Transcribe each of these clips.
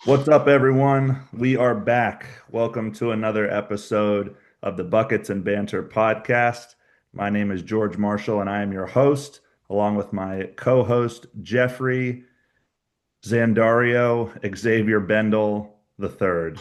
What's up, everyone? We are back. Welcome to another episode of the Buckets and Banter podcast. My name is George Marshall, and I am your host, along with my co-host, Jeffrey Zandario Xavier Bendel III.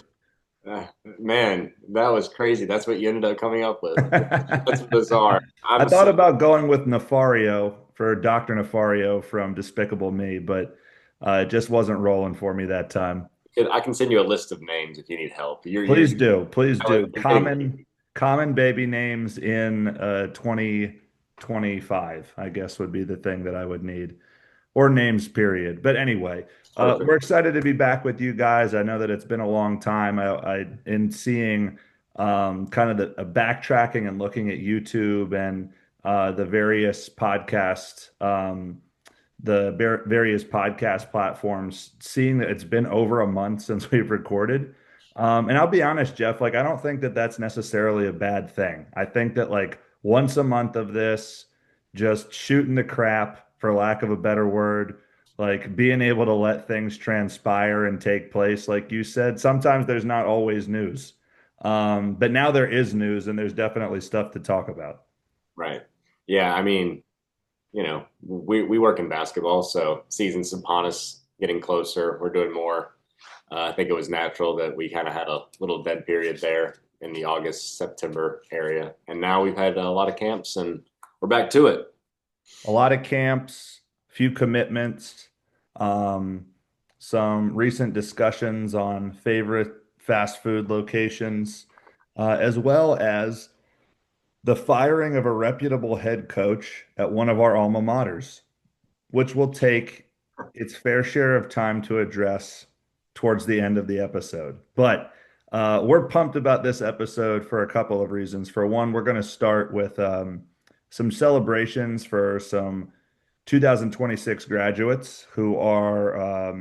Man, that was crazy. That's what you ended up coming up with. That's bizarre. I I'm thought so about going with Nefario for Dr. Nefario from Despicable Me, but it just wasn't rolling for me that time. I can send you a list of names if you need help. Please do. Please You're do. getting Common baby names in 2025, I guess would be the thing that I would need. Or names, period. But anyway, we're perfect. excited to be back with you guys. I know that it's been a long time. In seeing kind of the backtracking and looking at YouTube and the various various podcast platforms, seeing that it's been over a month since we've recorded. And I'll be honest, Jeff, like I don't think that that's necessarily a bad thing. I think that like once a month of this, just shooting the crap, for lack of a better word, like being able to let things transpire and take place, like you said, sometimes there's not always news. But now there is news and there's definitely stuff to talk about. Right. Yeah, I mean, we work in basketball, so season's upon us, getting closer. We're doing more. I think it was natural that we kind of had a little dead period there in the August, September area. And now we've had a lot of camps and we're back to it. A lot of camps, few commitments, um, some recent discussions on favorite fast food locations, as well as the firing of a reputable head coach at one of our alma maters, which will take its fair share of time to address towards the end of the episode. But we're pumped about this episode for a couple of reasons. For one, we're going to start with some celebrations for some 2026 graduates who are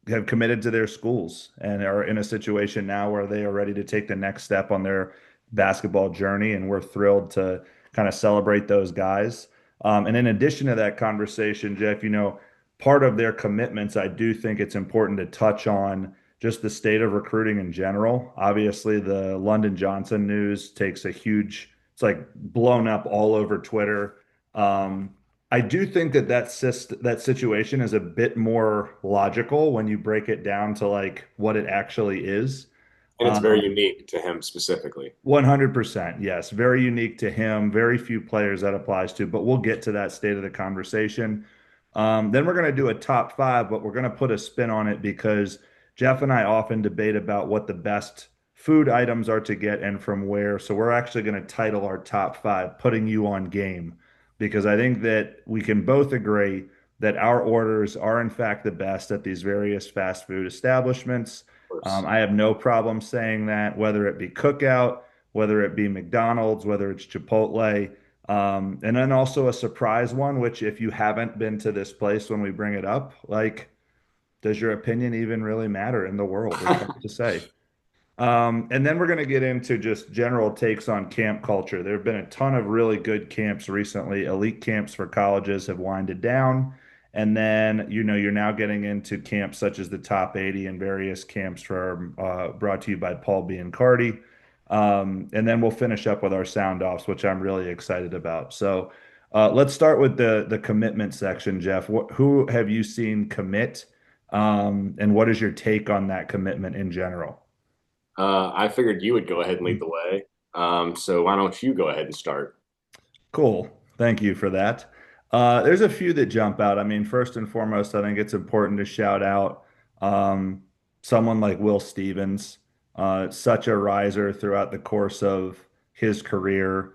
have committed to their schools and are in a situation now where they are ready to take the next step on their basketball journey, and we're thrilled to kind of celebrate those guys. And in addition to that conversation, Jeff, part of their commitments, I do think it's important to touch on just the state of recruiting in general. Obviously, the London Johnson news takes a huge, it's like blown up all over Twitter. Um, I do think that that situation is a bit more logical when you break it down to like what it actually is. And it's very unique to him specifically. 100%. Yes. Very unique to him. Very few players that applies to, but we'll get to that state of the conversation. Then we're going to do a top five, but we're going to put a spin on it because Jeff and I often debate about what the best food items are to get and from where. So we're actually going to title our top five, Putting You on Game, because I think that we can both agree that our orders are, in fact, the best at these various fast food establishments. Of course. I have no problem saying that, whether it be Cookout, whether it be McDonald's, whether it's Chipotle, and then also a surprise one, which if you haven't been to this place when we bring it up, like, does your opinion even really matter in the world? It's hard to say. And then we're going to get into just general takes on camp culture. There have been a ton of really good camps recently. Elite camps for colleges have winded down. And then, you're now getting into camps such as the Top 80 and various camps from brought to you by Paul Biancardi. And then we'll finish up with our sound offs, which I'm really excited about. So let's start with the commitment section, Jeff. Who have you seen commit? And what is your take on that commitment in general? I figured you would go ahead and lead the way. So why don't you go ahead and start? Cool. Thank you for that. There's a few that jump out. I mean, first and foremost, I think it's important to shout out um, someone like Will Stevens, such a riser throughout the course of his career.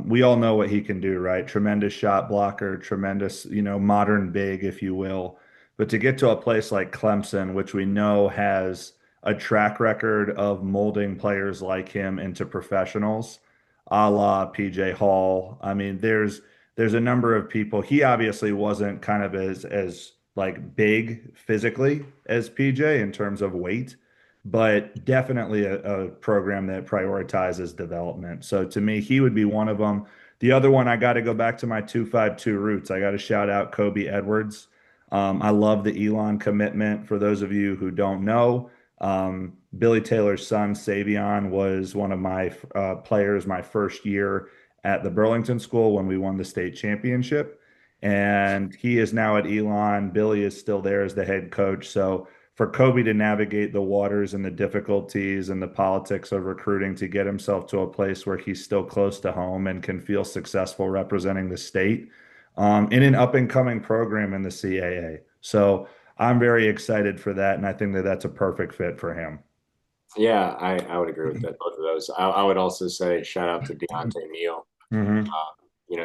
We all know what he can do, right? Tremendous shot blocker, tremendous, modern big, if you will. But to get to a place like Clemson, which we know has a track record of molding players like him into professionals, a la PJ Hall. I mean, there's a number of people. He obviously wasn't kind of as like big physically as PJ in terms of weight, but definitely a program that prioritizes development. So to me, he would be one of them. The other one, I got to go back to my 252 roots. I got to shout out Kobe Edwards. I love the Elon commitment. For those of you who don't know, Billy Taylor's son, Savion, was one of my players my first year at the Burlington School when we won the state championship. And he is now at Elon. Billy is still there as the head coach. So for Kobe to navigate the waters and the difficulties and the politics of recruiting to get himself to a place where he's still close to home and can feel successful representing the state in an up and coming program in the CAA. So I'm very excited for that, and I think that that's a perfect fit for him. Yeah, I would agree with that, both of those. I would also say shout out to Deontay Neal. Hmm.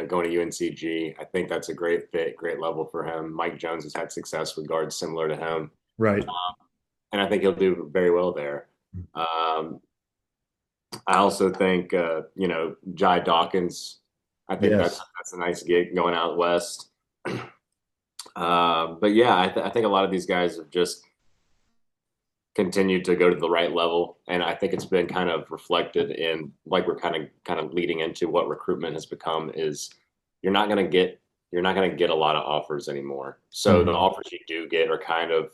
Going to UNCG. I think that's a great fit, great level for him. Mike Jones has had success with guards similar to him, Right. and I think he'll do very well there. Um, I also think Jai Dawkins. I think that's Yes. that's a nice gig going out west. But yeah, I think a lot of these guys have just continued to go to the right level, and I think it's been kind of reflected in like we're kind of leading into what recruitment has become is you're not going to get you're not going to get a lot of offers anymore. So the Hmm. offers you do get are kind of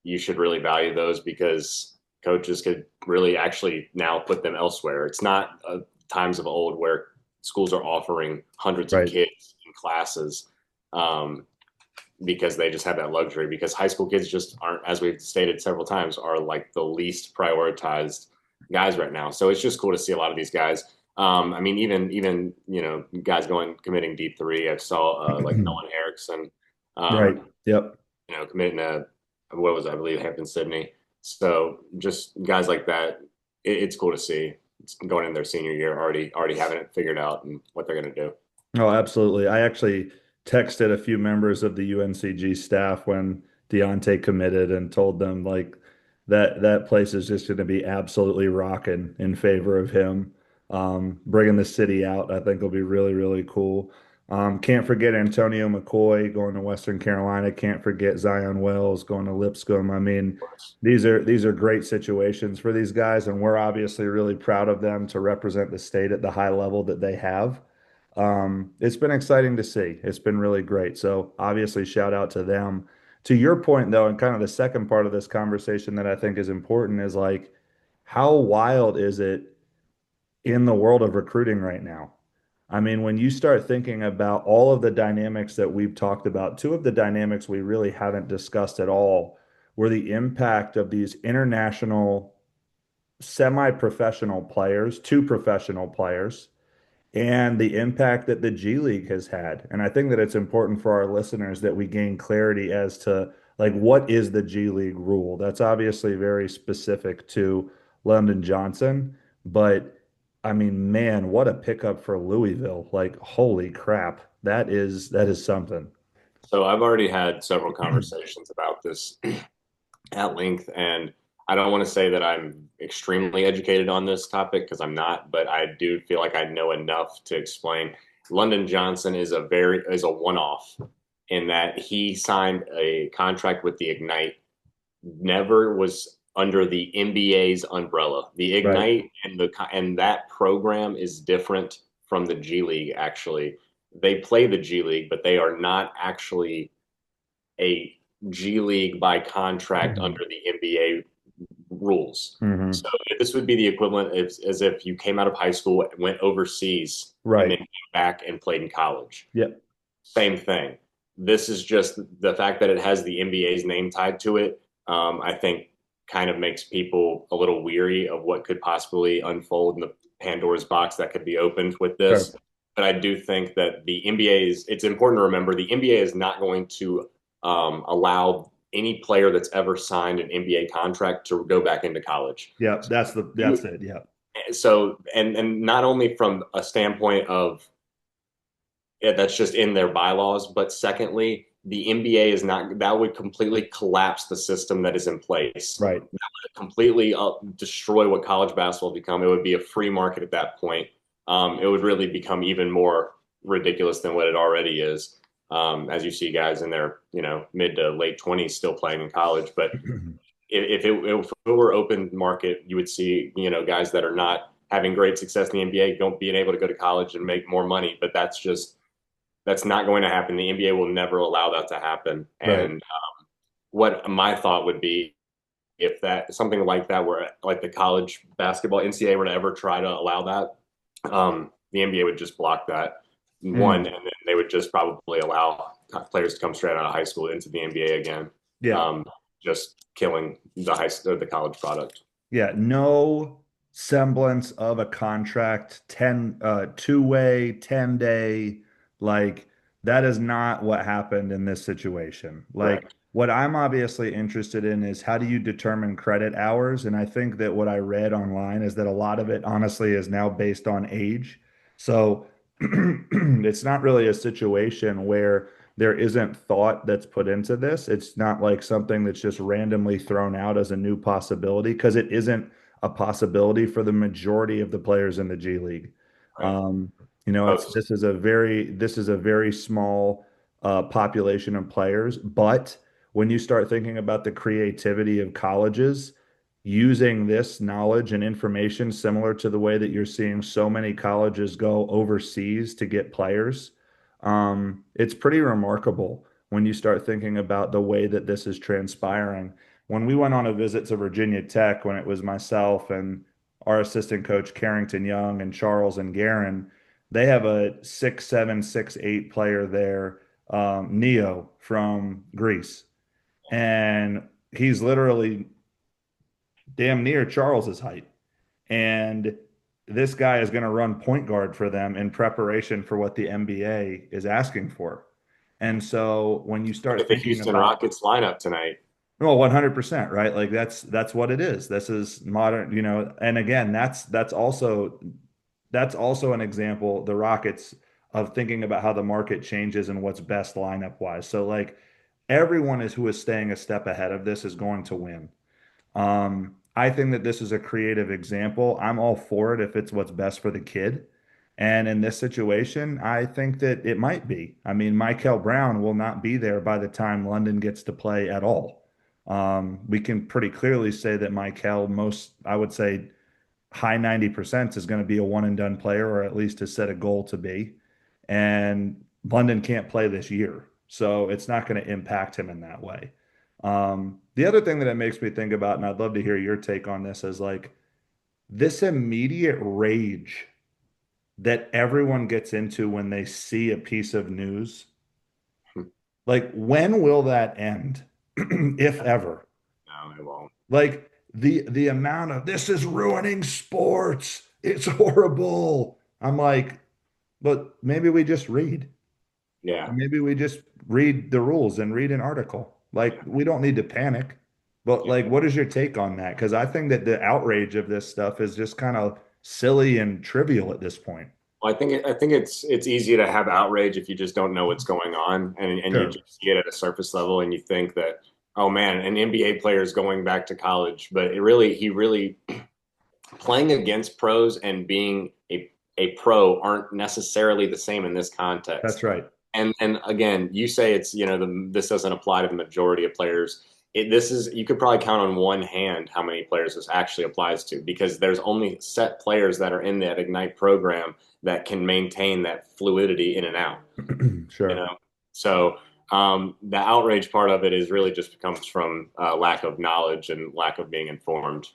you should really value those because coaches could really actually now put them elsewhere. It's not times of old where schools are offering hundreds of Right. kids in classes. Um, because they just have that luxury because high school kids just aren't, as we've stated several times, are like the least prioritized guys right now. So it's just cool to see a lot of these guys. I mean, even guys going committing D3. I saw like Nolan Erickson, Right. um, Yep. committing to what was I believe Hampton Sydney. So just guys like that, it's cool to see. It's going in their senior year already having it figured out and what they're going to do. Oh, absolutely. I actually texted a few members of the UNCG staff when Deontay committed and told them like that place is just going to be absolutely rocking in favor of him. Bringing the city out, I think will be really, really cool. Can't forget Antonio McCoy going to Western Carolina. Can't forget Zion Wells going to Lipscomb. I mean, these are great situations for these guys, and we're obviously really proud of them to represent the state at the high level that they have. It's been exciting to see. It's been really great. So obviously, shout out to them. To your point, though, and kind of the second part of this conversation that I think is important is like, how wild is it in the world of recruiting right now? I mean, when you start thinking about all of the dynamics that we've talked about, two of the dynamics we really haven't discussed at all were the impact of these international semi-professional players, two professional players and the impact that the G League has had. And I think that it's important for our listeners that we gain clarity as to like what is the G League rule. That's obviously very specific to London Johnson, but I mean, man, what a pickup for Louisville. Like, holy crap. That is something. So I've already had several conversations about this at length, and I don't want to say that I'm extremely educated on this topic because I'm not, but I do feel like I know enough to explain. London Johnson is a one-off in that he signed a contract with the Ignite, never was under the NBA's umbrella. The Right. Ignite and that program is different from the G League actually. They play the G League, but they are not actually a G League by contract Mhm. under the NBA rules. So Mhm. this would be the equivalent as if you came out of high school, went overseas, and then Right. came back and played in college. Yep. Same thing. This is just the fact that it has the NBA's name tied to it. I think kind of makes people a little weary of what could possibly unfold in the Pandora's box that could be opened with Sure. this. But I do think that the NBA is, it's important to remember the NBA is not going to allow any player that's ever signed an NBA contract to go back into college. Yep. That's You, it. Yep. and not only from a standpoint of that's just in their bylaws. But secondly, the NBA is not, that would completely collapse the system that is in place. Right. That would completely destroy what college basketball become. It would be a free market at that point. It would really become even more ridiculous than what it already is. As you see guys in their, mid to late 20s still playing in college. But if it were open market, you would see, guys that are not having great success in the NBA don't being able to go to college and make more money. But that's just That's not going to happen. The NBA will never allow that to happen. Right. And what my thought would be if that something like that were like the college basketball NCAA were to ever try to allow that, the NBA would just block that one, Mm. and then they would just probably allow players to come straight out of high school into the NBA again, Yeah. um, just killing the high or the college product. Yeah. No semblance of a contract, 10 two-way, 10-day, like that is not what happened in this situation. Like Correct. what I'm obviously interested in is how do you determine credit hours? And I think that what I read online is that a lot of it honestly is now based on age. So it's not really a situation where there isn't thought that's put into this. It's not like something that's just randomly thrown out as a new possibility because it isn't a possibility for the majority of the players in the G League. Right. Um, you know, it's Post. this is a very small population of players, but when you start thinking about the creativity of colleges using this knowledge and information similar to the way that you're seeing so many colleges go overseas to get players, it's pretty remarkable when you start thinking about the way that this is transpiring. When we went on a visit to Virginia Tech, when it was myself and our assistant coach Carrington Young and Charles and Guerin, they have a 6'7", 6'8" player there, Neo from Greece, and he's literally damn near Charles's height. And this guy is going to run point guard for them in preparation for what the NBA is asking for. And so when you Look start at the thinking Houston about, Rockets lineup tonight. well, 100%, right? Like that's what it is. This is modern, and again, that's also an example, the Rockets, of thinking about how the market changes and what's best lineup wise. So like everyone is who is staying a step ahead of this is going to win. I think that this is a creative example. I'm all for it if it's what's best for the kid. And in this situation, I think that it might be. I mean, Michael Brown will not be there by the time London gets to play at all. We can pretty clearly say that Michael, I would say, high 90% is going to be a one and done player, or at least has set a goal to be. And London can't play this year. So it's not going to impact him in that way. The other thing that it makes me think about, and I'd love to hear your take on this, is like this immediate rage that everyone gets into when they see a piece of news. Like, when will that end, if ever? No, it won't. Like the amount of this is ruining sports. It's horrible. I'm like, but maybe we just read. Yeah. Maybe we just read the rules and read an article. Like, we don't need to panic. But Yeah. like, what is your take on that? Because I think that the outrage of this stuff is just kind of silly and trivial at this point. Well, I think it's easy to have outrage if you just don't know what's going on and you Sure. just see it at a surface level and you think that, oh man, an NBA player is going back to college, but he really playing against pros and being a pro aren't necessarily the same in this That's context. right. And again, you say it's this doesn't apply to the majority of players. This is you could probably count on one hand how many players this actually applies to because there's only set players that are in that Ignite program that can maintain that fluidity in and out. You Sure. know, so the outrage part of it is really just comes from lack of knowledge and lack of being informed.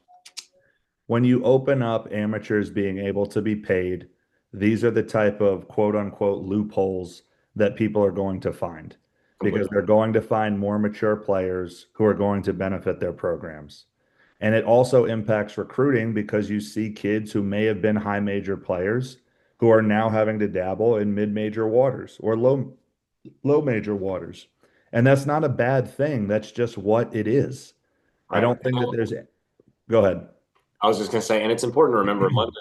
When you open up amateurs being able to be paid, these are the type of quote unquote loopholes that people are going to find because Completely. they're going to find more mature players who are going to benefit their programs. And it also impacts recruiting because you see kids who may have been high major players who are now having to dabble in mid-major waters or low major waters. And that's not a bad thing. That's just what it is. I Right. don't think that there's, go ahead. I was just going to say, and it's important to remember London,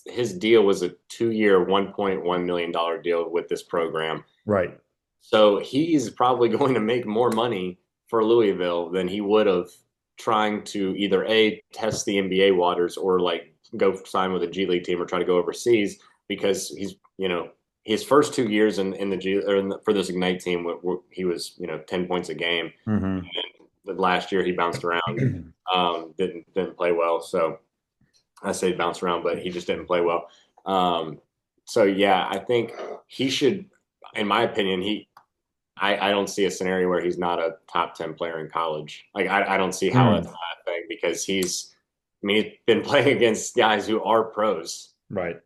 his deal was a 2 year, $1.1 million deal with this program. Right. So he's probably going to make more money for Louisville than he would have trying to either A, test the NBA waters or like go sign with a G League team or try to go overseas because his first 2 years in the G or for this Ignite team, he was, 10 points a game. Hmm. The last year he bounced around, didn't play well. So I say bounce around, but he just didn't play well. So yeah, I think he should. in my opinion, I don't see a scenario where he's not a top 10 player in college. Like, I don't see how that's Mm, not a thing because I mean, he's been playing against guys who are pros. right.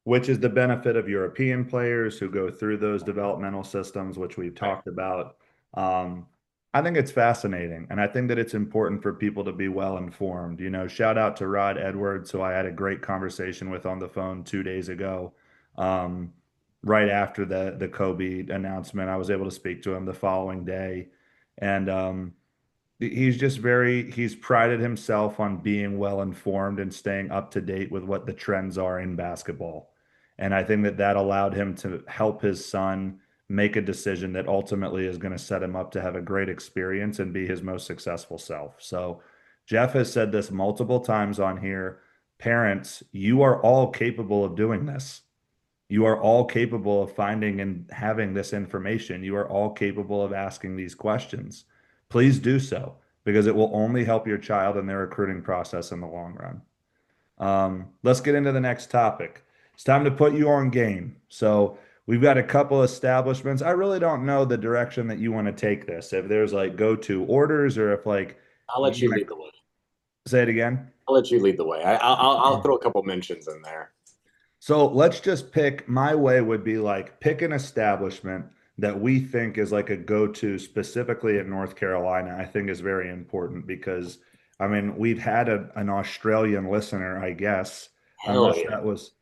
Which is the benefit of European players who go through those developmental systems, which we've Right. talked about. Um, I think it's fascinating, and I think that it's important for people to be well informed. Shout out to Rod Edwards, who I had a great conversation with on the phone 2 days ago. Um, right after the Kobe announcement, I was able to speak to him the following day, and he's prided himself on being well informed and staying up to date with what the trends are in basketball. And I think that that allowed him to help his son make a decision that ultimately is going to set him up to have a great experience and be his most successful self. So Jeff has said this multiple times on here. Parents, you are all capable of doing this. You are all capable of finding and having this information. You are all capable of asking these questions. Please do so because it will only help your child in their recruiting process in the long run. Let's get into the next topic. It's time to put you on game. So we've got a couple establishments. I really don't know the direction that you want to take this. If there's like go-to orders or if like I'll let you you want lead the way. to say it again. I'll let you lead the way. I'll throw a couple mentions in there. So let's just pick, my way would be like pick an establishment that we think is like a go-to specifically in North Carolina. I think is very important because I mean, we've had an Australian listener, I guess, Hell yeah.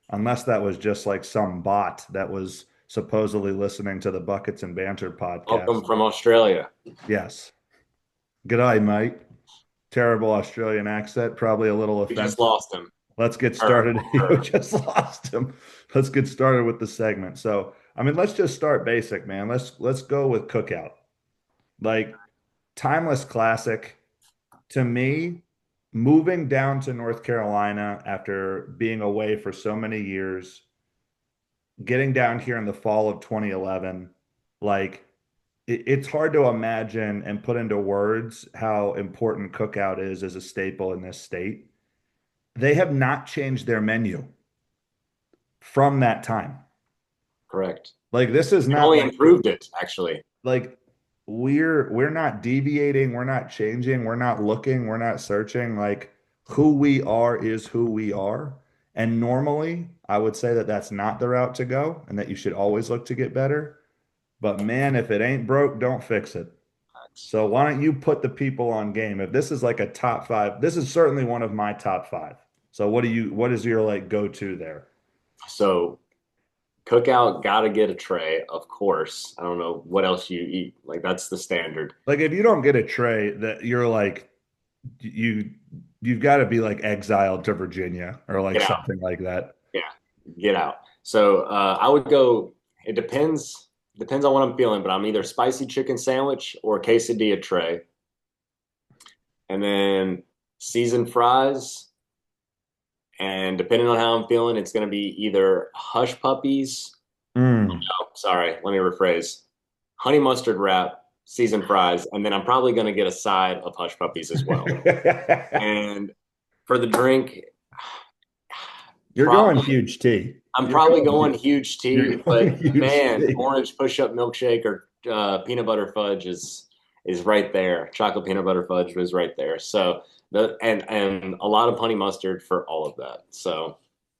unless that was just like some bot that was supposedly listening to the Buckets and Banter podcast. Welcome from Australia. Yes. G'day, mate. Terrible Australian accent, probably a little We just offensive. lost him. Let's get Her, started. You her. just lost him. Let's get started with the segment. So, I mean, let's just start basic, man. Let's go with Cookout. Like timeless classic to me, moving down to North Carolina after being away for so many years, getting down here in the fall of 2011, like it's hard to imagine and put into words how important Cookout is as a staple in this state. They have not changed their menu from that time. Correct. Like this is They've not only like improved it, actually. like we're not deviating, we're not changing, we're not looking, we're not searching. Like who we are is who we are. And normally, I would say that that's not the route to go and that you should always look to get better. But man, if it ain't broke, don't fix it. So why don't you put the people on game? If this is like a top five, this is certainly one of my top five. So what is your like go-to there? So cookout, gotta get a tray, of course. I don't know what else you eat. Like that's the standard. Like if you don't get a tray, that you're like you you've got to be like exiled to Virginia or like Get out. something like that. Yeah, get out. So I would go. It depends on what I'm feeling, but I'm either spicy chicken sandwich or quesadilla tray, and then seasoned fries. And depending on how I'm feeling, it's going to be either hush puppies. Mm. Oh, sorry, let me rephrase. Honey mustard wrap, seasoned fries, and then I'm probably going to get a side of hush puppies as well. And for the drink, You're going probably huge tea. I'm You're probably going going huge. huge You're tea, going but huge man, tea. orange push-up milkshake or peanut butter fudge is right there. Chocolate peanut butter fudge was right there. So and a lot of honey mustard for all of that. So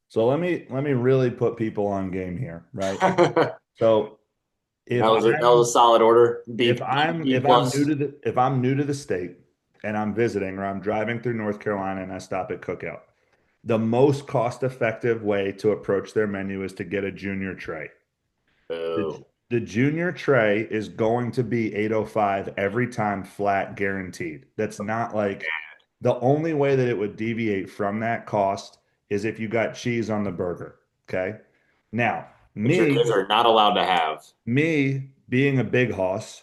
So let me really put people on game here, right? that So if was a solid order. B if I'm plus. new to the state and I'm visiting or I'm driving through North Carolina and I stop at Cookout, the most cost-effective way to approach their menu is to get a junior tray. The, Boo. the junior tray is going to be 805 every time flat guaranteed. That's not like the only way that it would deviate from that cost is if you got cheese on the burger. Okay. Now, Which your kids are not allowed to have. me being a big hoss,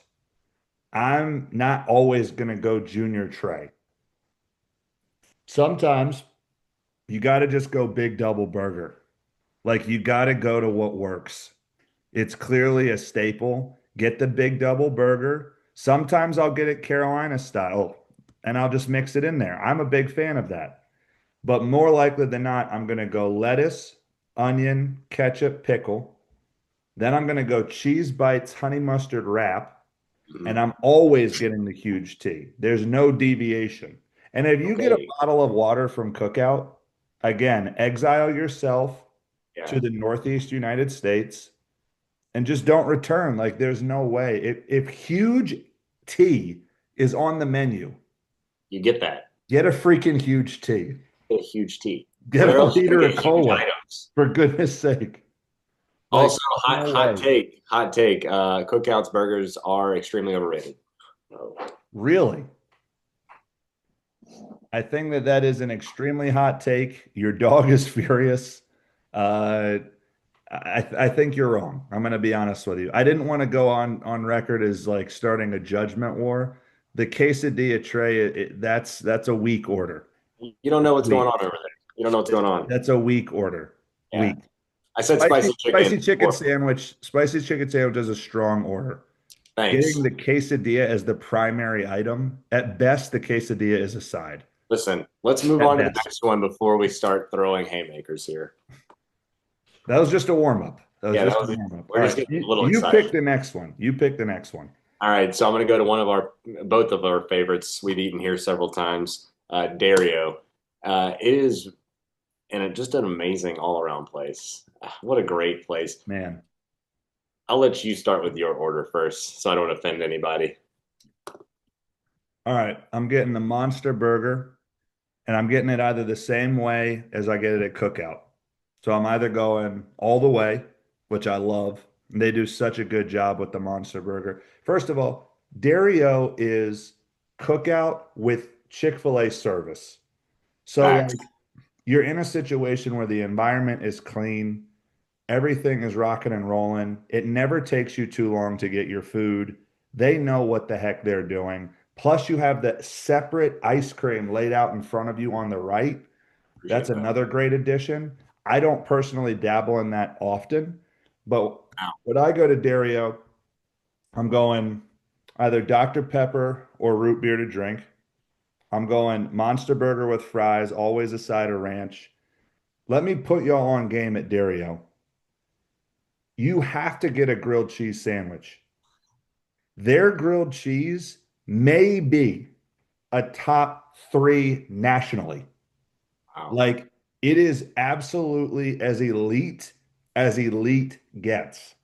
I'm not always going to go junior tray. Sometimes you got to just go big double burger. Like you got to go to what works. It's clearly a staple. Get the big double burger. Sometimes I'll get it Carolina style and I'll just mix it in there. I'm a big fan of that. But more likely than not, I'm going to go lettuce, onion, ketchup, pickle. Then I'm going to go cheese bites, honey mustard wrap, and Mhm. I'm always getting the huge tea. There's no deviation. And if you get a Okay. bottle of water from Cookout, again, exile yourself Yeah. to the Northeast United States and just don't return. Like there's no way. If huge tea is on the menu, You get that. get a freaking huge tea. Get a huge T. Get Where a else you gonna liter of get huge cola, items? for goodness sake. Like, Also, no hot way. take, hot take. Cookouts burgers are extremely overrated. Oh, Really? I think that that is an extremely hot take. Your dog is furious. Uh, I think you're wrong. I'm going to be honest with you. I didn't want to go on record as like starting a judgment war. The quesadilla tray, that's a weak order. you don't know what's going Weak. on over there. You don't know what's going on. That's a weak order. Yeah. Weak. I said spicy chicken. Spicy chicken Or, sandwich. Spicy chicken sandwich is a strong order. thanks. Getting the quesadilla as the primary item, at best, the quesadilla is a side. Listen, let's move At on to the best. next one before we start throwing haymakers here. That was just a warm up. That was Yeah, that just a was. warm up. We're All just right. getting a little You excited. pick the next one. You pick the next one. All right, so I'm going to go to one of our, both of our favorites. We've eaten here several times. Dario. It is just an amazing all around place. What a great place. Man. I'll let you start with your order first, so I don't offend anybody. All right. I'm getting the monster burger, and I'm getting it either the same way as I get it at Cookout. So I'm either going all the way, which I love. They do such a good job with the monster burger. First of all, Dario is Cookout with Chick-fil-A service. So Facts. like you're in a situation where the environment is clean, everything is rocking and rolling. It never takes you too long to get your food. They know what the heck they're doing. Plus, you have the separate ice cream laid out in front of you on the right. That's Appreciate that. another great addition. I don't personally dabble in that often, but Wow. when I go to Dario, I'm going either Dr. Pepper or root beer to drink. I'm going Monster Burger with fries, always a side of ranch. Let me put y'all on game at Dario. You have to get a grilled cheese sandwich. Their grilled cheese may be a top three nationally. Wow. Like it is absolutely as elite gets.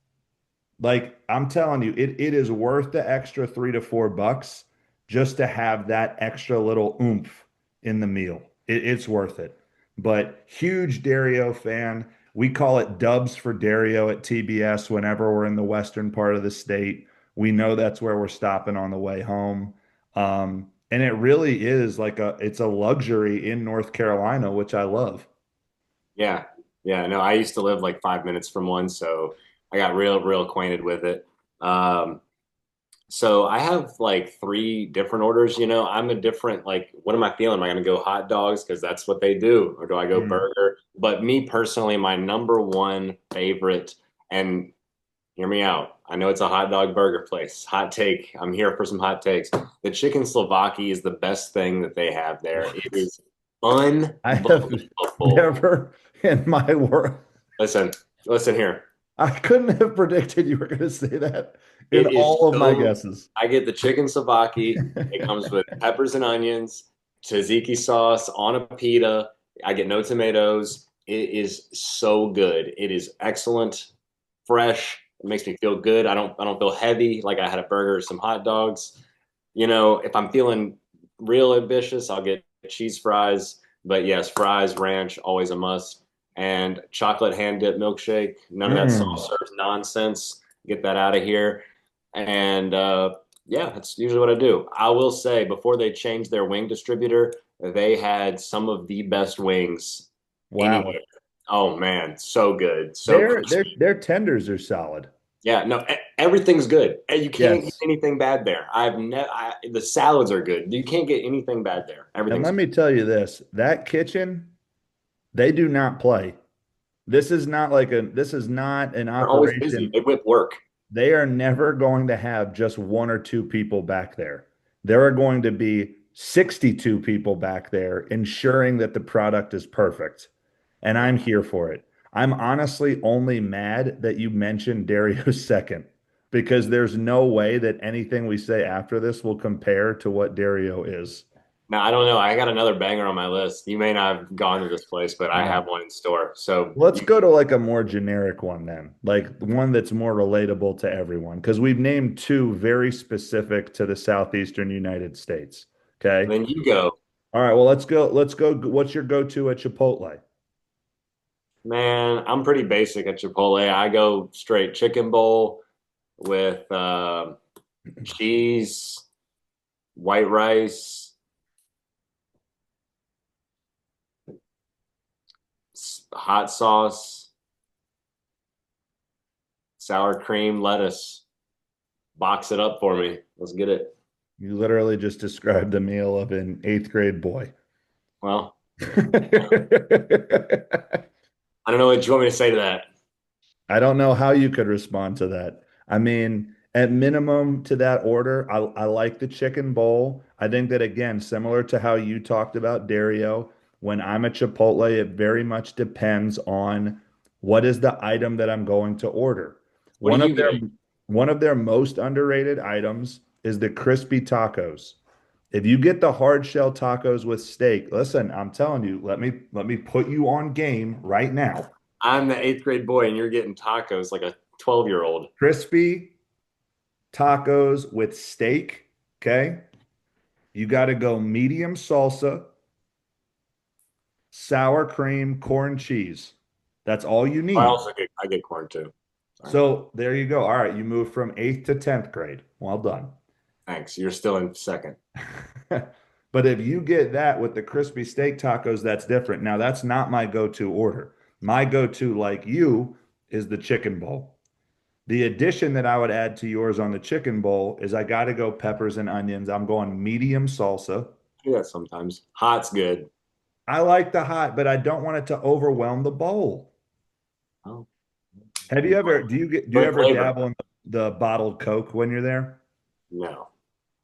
Like I'm telling you, it is worth the extra $3 to $4 just to have that extra little oomph in the meal. It's worth it. But huge Dario fan. We call it dubs for Dario at TBS whenever we're in the western part of the state. We know that's where we're stopping on the way home. And it really is like it's a luxury in North Carolina, which I love. Yeah. Yeah. No, I used to live like 5 minutes from one, so I got real acquainted with it. Um, So I have like three different orders. I'm a different, like, what am I feeling? Am I going to go hot dogs because that's what they do, or do I go Mm. burger? But me personally, my number one favorite, and hear me out. I know it's a hot dog burger place. Hot take. I'm here for some hot takes. The chicken Slovaki is the best thing that they have there. It What? is I have unbelievable. never in my world. Listen, listen here. I couldn't have predicted you were going to say that in It is all of my so. guesses. I get the chicken Savaki. It comes with peppers and onions, tzatziki sauce on a pita. I get no tomatoes. It is so good. It is excellent, fresh. It makes me feel good. I don't feel heavy like I had a burger or some hot dogs. If I'm feeling real ambitious, I'll get cheese fries. But yes, fries, ranch, always a must. And chocolate hand dip milkshake. None of that soft Mm. serve nonsense. Get that out of here. And yeah, that's usually what I do. I will say before they changed their wing distributor, they had some of the best wings Wow. anywhere. Oh man, so good, so Their crispy. their their tenders are solid. Yeah, no, everything's good. You can't get Yes. anything bad there. The salads are good. You can't get anything bad there. And Everything's let good. me tell you this, that kitchen, they do not play. This is not an They're always busy. operation. They whip work. They are never going to have just one or two people back there. There are going to be 62 people back there ensuring that the product is perfect. And I'm here for it. I'm honestly only mad that you mentioned Dario's second because there's no way that anything we say after this will compare to what Dario is. Now, I don't know. I got another banger on my list. You may not have gone to this place, but I No. have one in store. So Let's you, go to like a more generic one then, like one that's more relatable to everyone, because we've named two very specific to the southeastern United States. Okay. then you go. All right. Well, let's go. Let's go. What's your go-to at Chipotle? Man, I'm pretty basic at Chipotle. I go straight chicken bowl with cheese, white rice, hot sauce, sour cream, lettuce. Box it up for me. Let's get it. You literally just described the meal of an eighth grade boy. Well, I don't know what you want me to say to that. I don't know how you could respond to that. I mean, at minimum to that order, I like the chicken bowl. I think that again, similar to how you talked about Dario, when I'm at Chipotle, it very much depends on what is the item that I'm going to order. What are One of you their getting? one of their most underrated items is the crispy tacos. If you get the hard shell tacos with steak, listen, I'm telling you, let me put you on game right now. I'm the eighth grade boy, and you're getting tacos like a 12-year-old. Crispy tacos with steak. Okay. You got to go medium salsa, sour cream, corn cheese. That's all you need. I get corn too. Sorry. So there you go. All right. You move from eighth to 10th grade. Well done. Thanks. You're still in second. But if you get that with the crispy steak tacos, that's different. Now, that's not my go-to order. My go-to, like you, is the chicken bowl. The addition that I would add to yours on the chicken bowl is I got to go peppers and onions. I'm going medium salsa. I do that sometimes. Hot's good. I like the hot, but I don't want it to overwhelm the bowl. Oh, Have you ever, do you great ever flavor. dabble in the bottled Coke when you're there? No.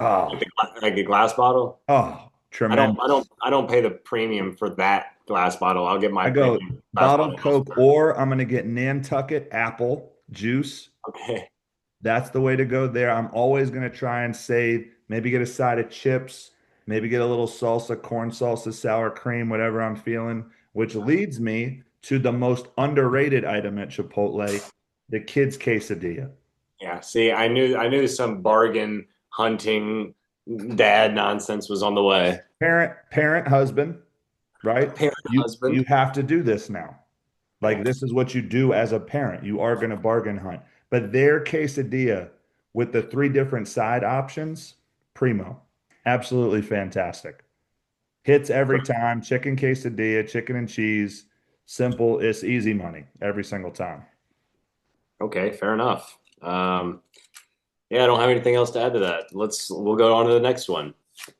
Oh, Like a glass bottle? oh, tremendous. I don't pay the premium for that glass bottle. I'll get my I go premium glass bottled bottle Coke, elsewhere. or I'm going to get Nantucket apple juice. Okay. That's the way to go there. I'm always going to try and save, maybe get a side of chips, maybe get a little salsa, corn salsa, sour cream, whatever I'm feeling, which leads me to the most underrated item at Chipotle, the kids quesadilla. Yeah. See, I knew some bargain hunting dad nonsense was on the way. Parent, husband, right? Parent You husband. have to do this now. Like Yes. this is what you do as a parent. You are going to bargain hunt. But their quesadilla with the three different side options, primo. Absolutely fantastic. Hits every time. Chicken quesadilla, chicken and cheese. Simple. It's easy money every single time. Okay, fair enough. Yeah, I don't have anything else to add to that. We'll go on to the next one.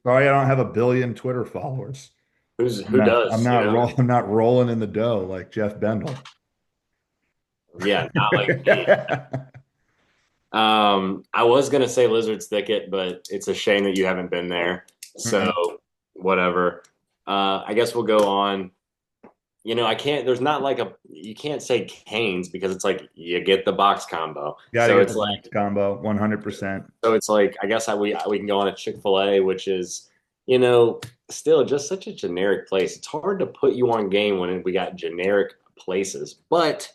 Sorry, I don't have a billion Twitter followers. Who does, you know? I'm not rolling in the dough like Jeff Bendel. Yeah, not like me. I was gonna say Lizard's Thicket, but it's a shame that you haven't been there. So Mm-mm. whatever. I guess we'll go on. You know, I can't. There's not like a. You can't say Canes because it's like you get the box combo. Got to get the box combo, 100%. I guess we can go on a Chick-fil-A, which is, you know, still just such a generic place. It's hard to put you on game when we got generic places. But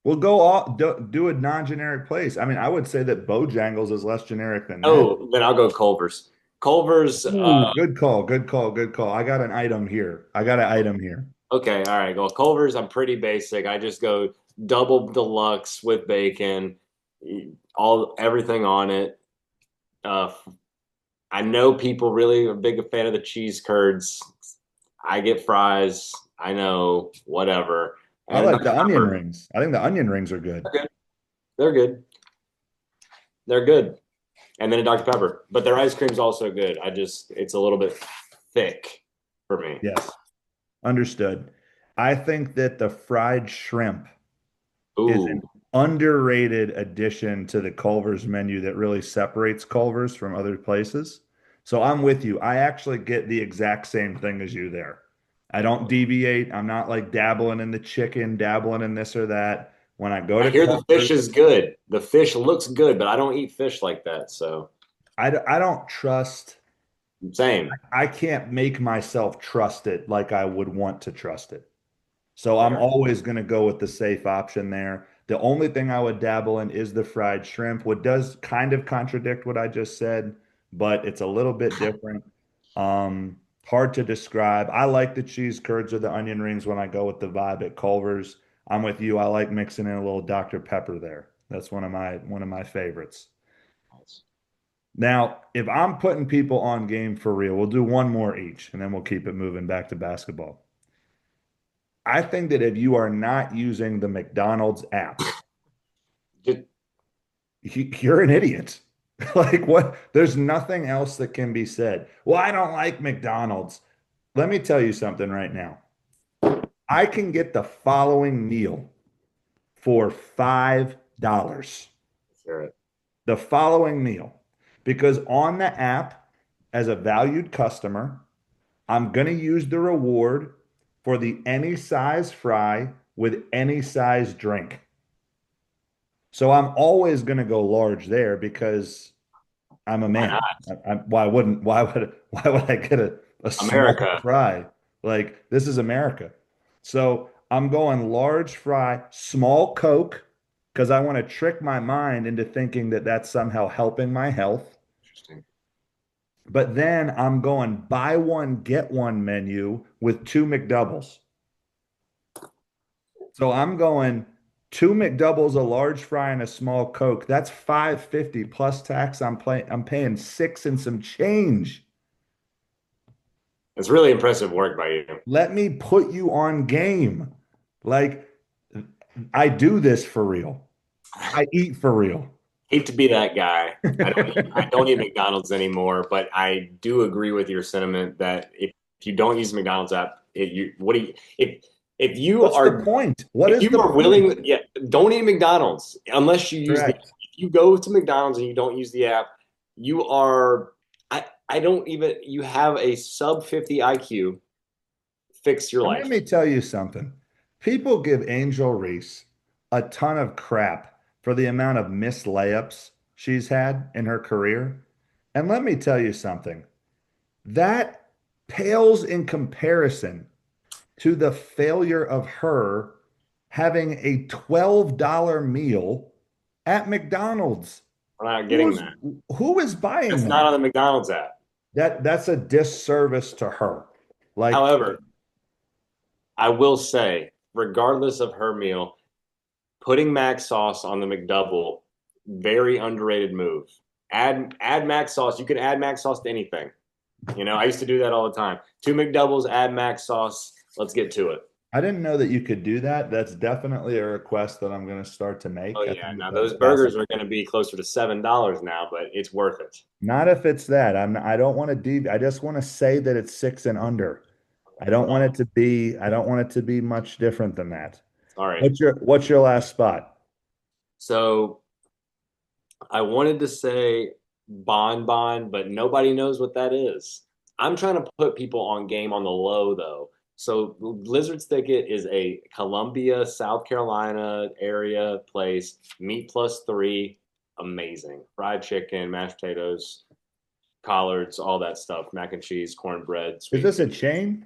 We'll go all do a non-generic place. I mean, I would say that Bojangles is less generic than that. oh, then I'll go Culver's. Culver's. Ooh, good call, good call, good call. I got an item here. I got an item here. Okay, all right. Well, Culver's, I'm pretty basic. I just go double deluxe with bacon, all everything on it. Uh, I know people really are big a fan of the cheese curds. I get fries. I know, whatever. I And like Dr. the onion Pepper, rings. I think the onion rings are good. they're good. They're good. They're good. And then a Dr. Pepper. But their ice cream's also good. It's a little bit thick for me. Yes, understood. I think that the fried shrimp is Ooh, an underrated addition to the Culver's menu that really separates Culver's from other places. So I'm with you. I actually get the exact same thing as you there. I don't deviate. I'm not like dabbling in the chicken, dabbling in this or that. When I go I to hear the fish Culver's, is good. The fish looks good, but I don't eat fish like that. So I don't trust, same. I can't make myself trust it like I would want to trust it. So I'm Fair. always going to go with the safe option there. The only thing I would dabble in is the fried shrimp, what does kind of contradict what I just said, but it's a little bit different. Hard to describe. I like the cheese curds or the onion rings when I go with the vibe at Culver's. I'm with you. I like mixing in a little Dr. Pepper there. That's one of my favorites. Now, if I'm putting people on game for real, we'll do one more each, and then we'll keep it moving back to basketball. I think that if you are not using the McDonald's app, Just, you're an idiot. Like what? There's nothing else that can be said. Well, I don't like McDonald's. Let me tell you something right now. I can get the following meal for $5. hear it. The following meal. Because on the app, as a valued customer, I'm going to use the reward for the any size fry with any size drink. So I'm always going to go large there because I'm a Why man. not? Why would I get a small America. fry? Like this is America. So I'm going large fry, small Coke because I want to trick my mind into thinking that that's somehow helping my health. Interesting. But then I'm going buy one, get one menu with two McDoubles. So I'm going two McDoubles, a large fry, and a small Coke. That's 550 plus tax. I'm paying six and some change. It's really impressive work by you. Let me put you on game. Like I do this for real. I eat for real. Hate to be that guy. I don't eat McDonald's anymore, but I do agree with your sentiment that if you don't use the McDonald's app, it, you what do you if you What's the are point? What if is you the are point? willing, yeah, don't eat McDonald's unless you use the app. Correct. If you go to McDonald's and you don't use the app, you are I don't even you have a sub 50 IQ. Fix your And let life. me tell you something. People give Angel Reese a ton of crap for the amount of missed layups she's had in her career. And let me tell you something. That pales in comparison to the failure of her having a $12 meal at McDonald's. We're not getting Who's that. who is buying That's not that? on the McDonald's app. That's a disservice to her. Like However, I will say, regardless of her meal, putting mac sauce on the McDouble, very underrated move. Add mac sauce. You can add mac sauce to anything. I used to do that all the time. Two McDoubles, add mac sauce. Let's get to it. I didn't know that you could do that. That's definitely a request that I'm going to start to Oh make. I yeah. think Now that's those burgers awesome. are going to be closer to $7 now, but it's worth it. Not if it's that. I don't want to I just want to say that it's six and under. I don't want it to be much different than that. All right. What's your last spot? So I wanted to say bonbon, but nobody knows what that is. I'm trying to put people on game on the low though. So Lizard's Thicket is a Columbia, South Carolina area place. Meat plus three, amazing. Fried chicken, mashed potatoes, collards, all that stuff. Mac and cheese, cornbread, Is sweet this a tea. chain?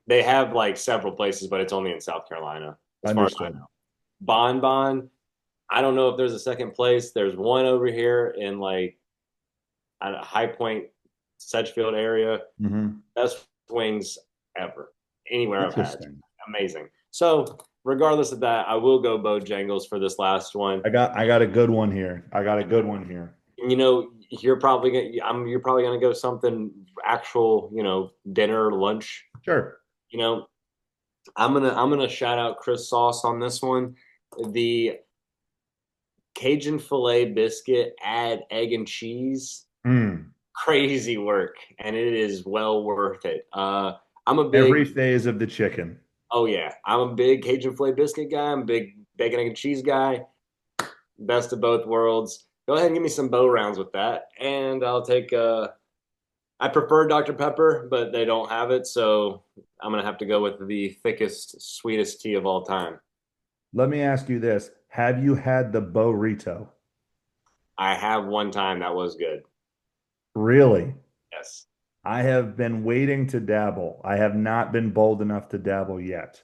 They have like several places, but it's only in South Carolina, as far as I Understood. know. Bon Bon, I don't know if there's a second place. There's one over here in like at a High Point, Sedgefield area. Hmm. Best wings ever, anywhere I've had. Interesting. Amazing. So, regardless of that, I will go Bojangles for this last one. I got a good one here. I got a good one here. You're probably gonna go something actual, dinner, lunch. Sure. You know, I'm gonna shout out Chris Sauce on this one. The Cajun filet biscuit, add egg and cheese. Mm. Crazy work, and it is well worth it. I'm a Every big, phase of the chicken. oh yeah, I'm a big Cajun filet biscuit guy. I'm a big bacon egg and cheese guy. Best of both worlds. Go ahead and give me some bow rounds with that, and I'll take I prefer Dr. Pepper, but they don't have it, so I'm gonna have to go with the thickest, sweetest tea of all time. Let me ask you this. Have you had the burrito? I have one time that was good. Really? Yes. I have been waiting to dabble. I have not been bold enough to dabble yet.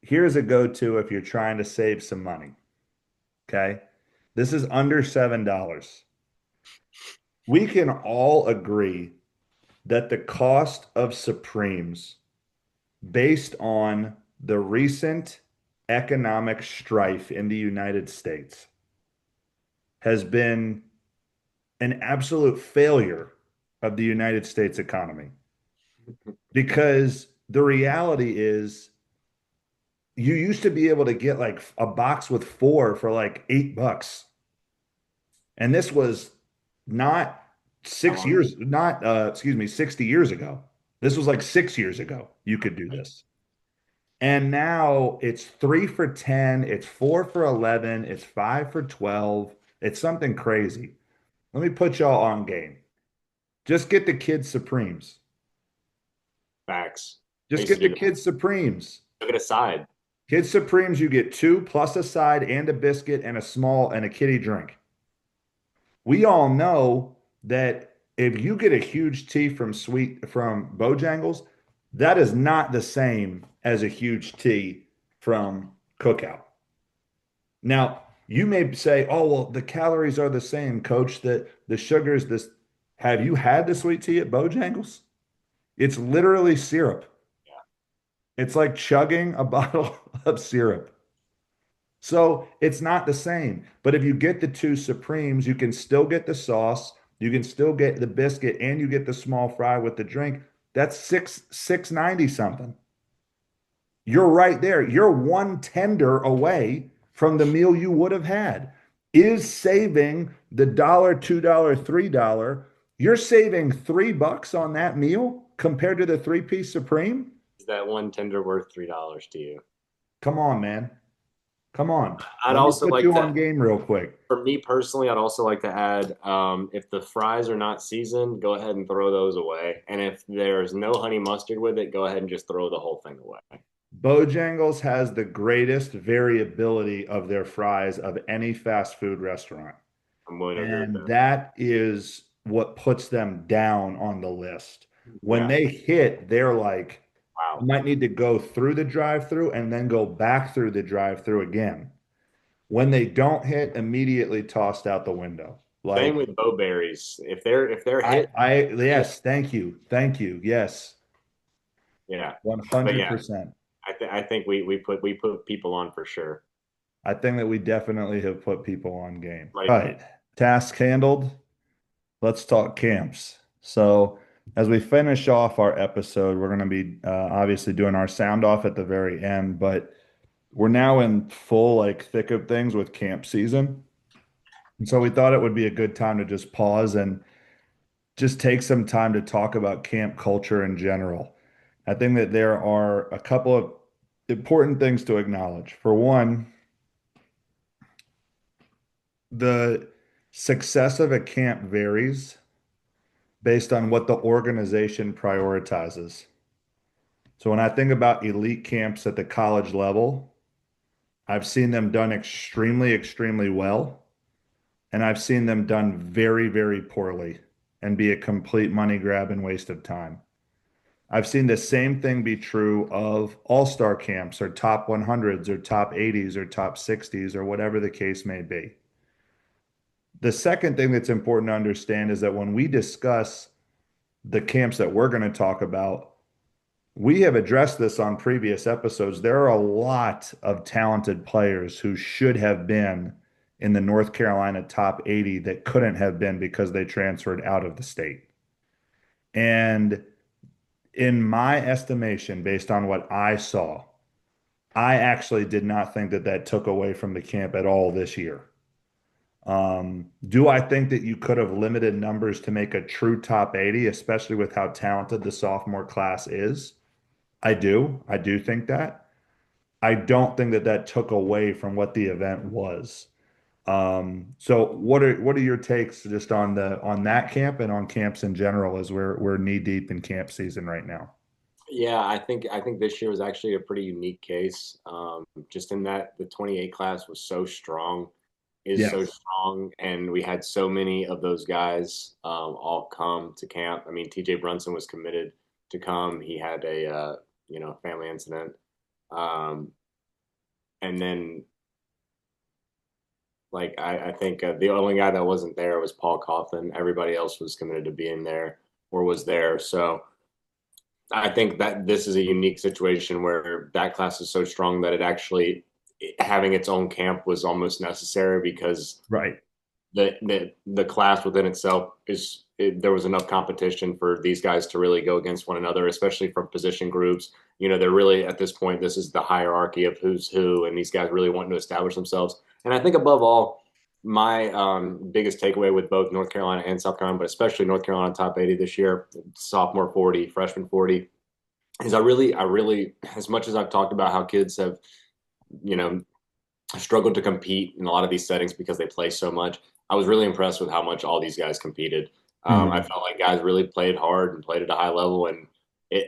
Here's a go-to if you're trying to save some money. Okay. This is under $7. We can all agree that the cost of Supremes, based on the recent economic strife in the United States, has been an absolute failure of the United States economy. Because the reality is, you used to be able to get like a box with four for like $8. And this was not How long? not, excuse me, 60 years ago. This was like 6 years ago. You could do this. And now it's three for 10, it's four for 11, it's five for 12. It's something crazy. Let me put y'all on game. Just get the kids Supremes. Facts. I Just used to get the do that. kids Supremes. Took it aside. Kids Supremes, you get two plus a side and a biscuit and a small and a kitty drink. We all know that if you get a huge tea from Bojangles, that is not the same as a huge tea from Cookout. Now, you may say, "Oh, well, the calories are the same, coach, that the sugar is this." Have you had the sweet tea at Bojangles? It's literally syrup. It's like chugging a bottle of syrup. So it's not the same. But if you get the two Supremes, you can still get the sauce, you can still get the biscuit, and you get the small fry with the drink. That's six ninety something. You're right there. You're one tender away from the meal you would have had. Is saving the dollar, $2, $3. You're saving $3 on that meal compared to the three-piece Supreme? Is that one tender worth $3 to you? Come on, man. Come on. I'd Let me also put like you to, on game real quick. for me personally, I'd also like to add, if the fries are not seasoned, go ahead and throw those away. And if there's no honey mustard with it, go ahead and just throw the whole thing away. Bojangles has the greatest variability of their fries of any fast food restaurant. I'm willing to agree with And that. that is what puts them down on the list. When Yeah. they hit, they're like, you Wow. might need to go through the drive-through and then go back through the drive-through again. When they don't hit, immediately tossed out the window. Same Like with bowberries. If they're hit, yes, thank you. Thank you. Yes, yeah. But yeah, 100%. I think we put people on for sure. I think that we definitely have put people on game. All Like right, task handled. Let's talk camps. So, as we finish off our episode, we're going to be obviously doing our sound off at the very end, but we're now in full like thick of things with camp season. And so we thought it would be a good time to just pause and just take some time to talk about camp culture in general. I think that there are a couple of important things to acknowledge. For one, the success of a camp varies based on what the organization prioritizes. So when I think about elite camps at the college level, I've seen them done extremely, extremely well, and I've seen them done very, very poorly and be a complete money grab and waste of time. I've seen the same thing be true of all-star camps or top 100s or top 80s or top 60s or whatever the case may be. The second thing that's important to understand is that when we discuss the camps that we're going to talk about, we have addressed this on previous episodes. There are a lot of talented players who should have been in the North Carolina top 80 that couldn't have been because they transferred out of the state. And in my estimation, based on what I saw, I actually did not think that that took away from the camp at all this year. Do I think that you could have limited numbers to make a true top 80, especially with how talented the sophomore class is? I do. I do think that. I don't think that that took away from what the event was. So what are your takes just on the on that camp and on camps in general as we're knee deep in camp season right now? Yeah, I think this year was actually a pretty unique case. Just in that the 28 class was so strong, is so Yes. strong, and we had so many of those guys all come to camp. I mean, TJ Brunson was committed to come. He had a family incident, um, and then like I think the only guy that wasn't there was Paul Coffin. Everybody else was committed to being there or was there. So I think that this is a unique situation where that class is so strong that it actually having its own camp was almost necessary because Right. the class within itself there was enough competition for these guys to really go against one another, especially from position groups. They're really at this point, this is the hierarchy of who's who, and these guys really wanting to establish themselves. And I think above all, my biggest takeaway with both North Carolina and South Carolina, but especially North Carolina top 80 this year, sophomore 40, freshman 40, is I really, as much as I've talked about how kids have, you know, struggled to compete in a lot of these settings because they play so much. I was really impressed with how much all these guys competed. I Mhm. felt like guys really played hard and played at a high level, and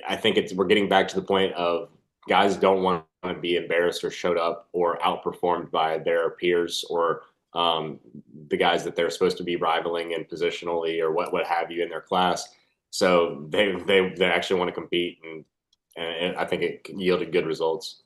I think we're getting back to the point of guys don't want to be embarrassed or showed up or outperformed by their peers or um, the guys that they're supposed to be rivaling in positionally or what have you in their class. So they actually want to compete, and I think it yielded good results.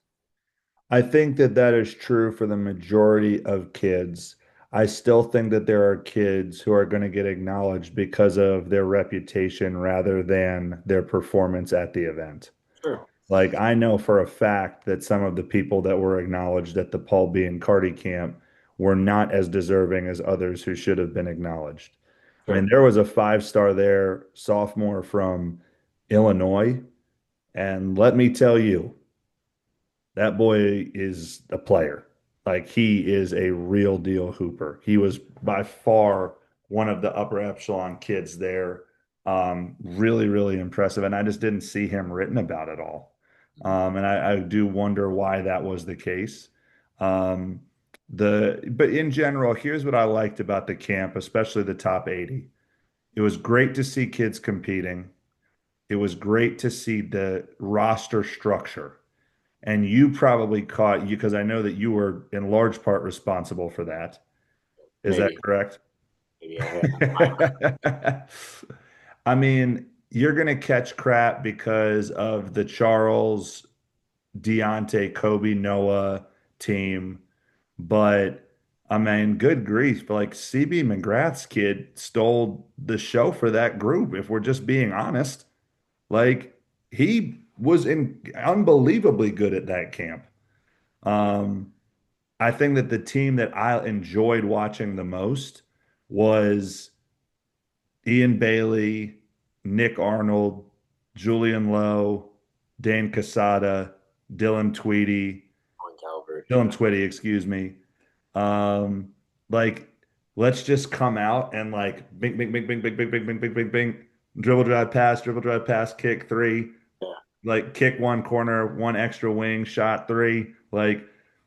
I think that that is true for the majority of kids. I still think that there are kids who are going to get acknowledged because of their reputation rather than their performance at the event. Sure, Like I know for a fact that some of the people that were acknowledged at the Paul B. and Cardi camp were not as deserving as others who should have been acknowledged. I mean, sure. there was a five-star there, sophomore from Illinois, and let me tell you, that boy is a player. Like he is a real deal hooper. He was by far one of the upper echelon kids there. Really, really impressive. And I just didn't see him written about at all. And I do wonder why that was the case. Um, but in general, here's what I liked about the camp, especially the top 80. It was great to see kids competing. It was great to see the roster structure. And you probably caught you because I know that you were in large part responsible for that. Is that Maybe. correct? Maybe I I mean, you're going to catch crap because of the Charles, Deontay, Kobe, Noah team. But I mean, good grief. But like CB McGrath's kid stole the show for that group, if we're just being honest. Like he was unbelievably good at that camp. Um, I think that the team that I enjoyed watching the most was Ian Bailey, Nick Arnold, Julian Lowe, Dan Casada, Dylan Tweedy, on Calvert. Dylan Yeah. Twitty, excuse me. Um, like, let's just come out and like bing, bing, bing, bing, bing, bing, bing, bing, bing, bing, bing, dribble, drive, pass, kick three, Yeah. like kick one corner, one extra wing, shot three, like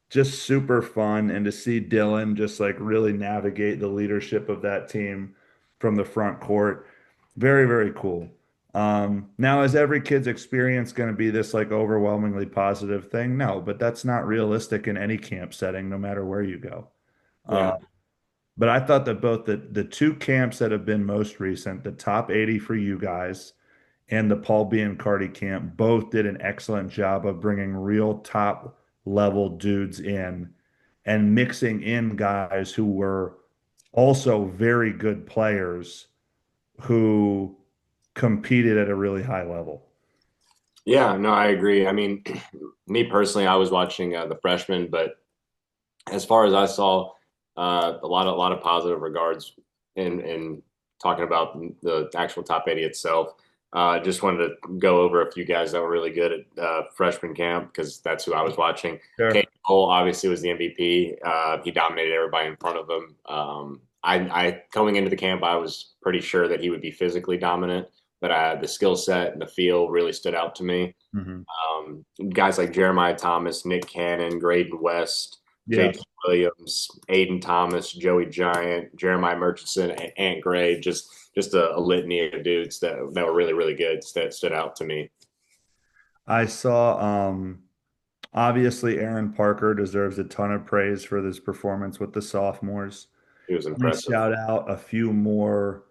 just super fun. And to see Dylan just like really navigate the leadership of that team from the front court, very, very cool. Now, is every kid's experience going to be this like overwhelmingly positive thing? No, but that's not realistic in any camp setting, no matter where you go. Uh, Yeah. but I thought that both the two camps that have been most recent, the top 80 for you guys, and the Paul B. and Cardi camp both did an excellent job of bringing real top level dudes in and mixing in guys who were also very good players who competed at a really high level. Yeah, no, I agree. I mean, me personally, I was watching the freshmen, but as far as I saw, a lot of positive regards in talking about the actual top 80 itself. Just wanted to go over a few guys that were really good at freshman camp because that's who I was watching. Kate Sure. Cole obviously was the MVP. He dominated everybody in front of him. I coming into the camp, I was pretty sure that he would be physically dominant, but the skill set and the feel really stood out to me. Mhm. Guys like Jeremiah Thomas, Nick Cannon, Graydon West. Yeah. JT Williams, Aiden Thomas, Joey Giant, Jeremiah Murchison, Ant Gray, just a litany of dudes that were really, really good that stood out to me. I saw obviously Aaron Parker deserves a ton of praise for this performance with the sophomores. He was Let me impressive. shout out a few more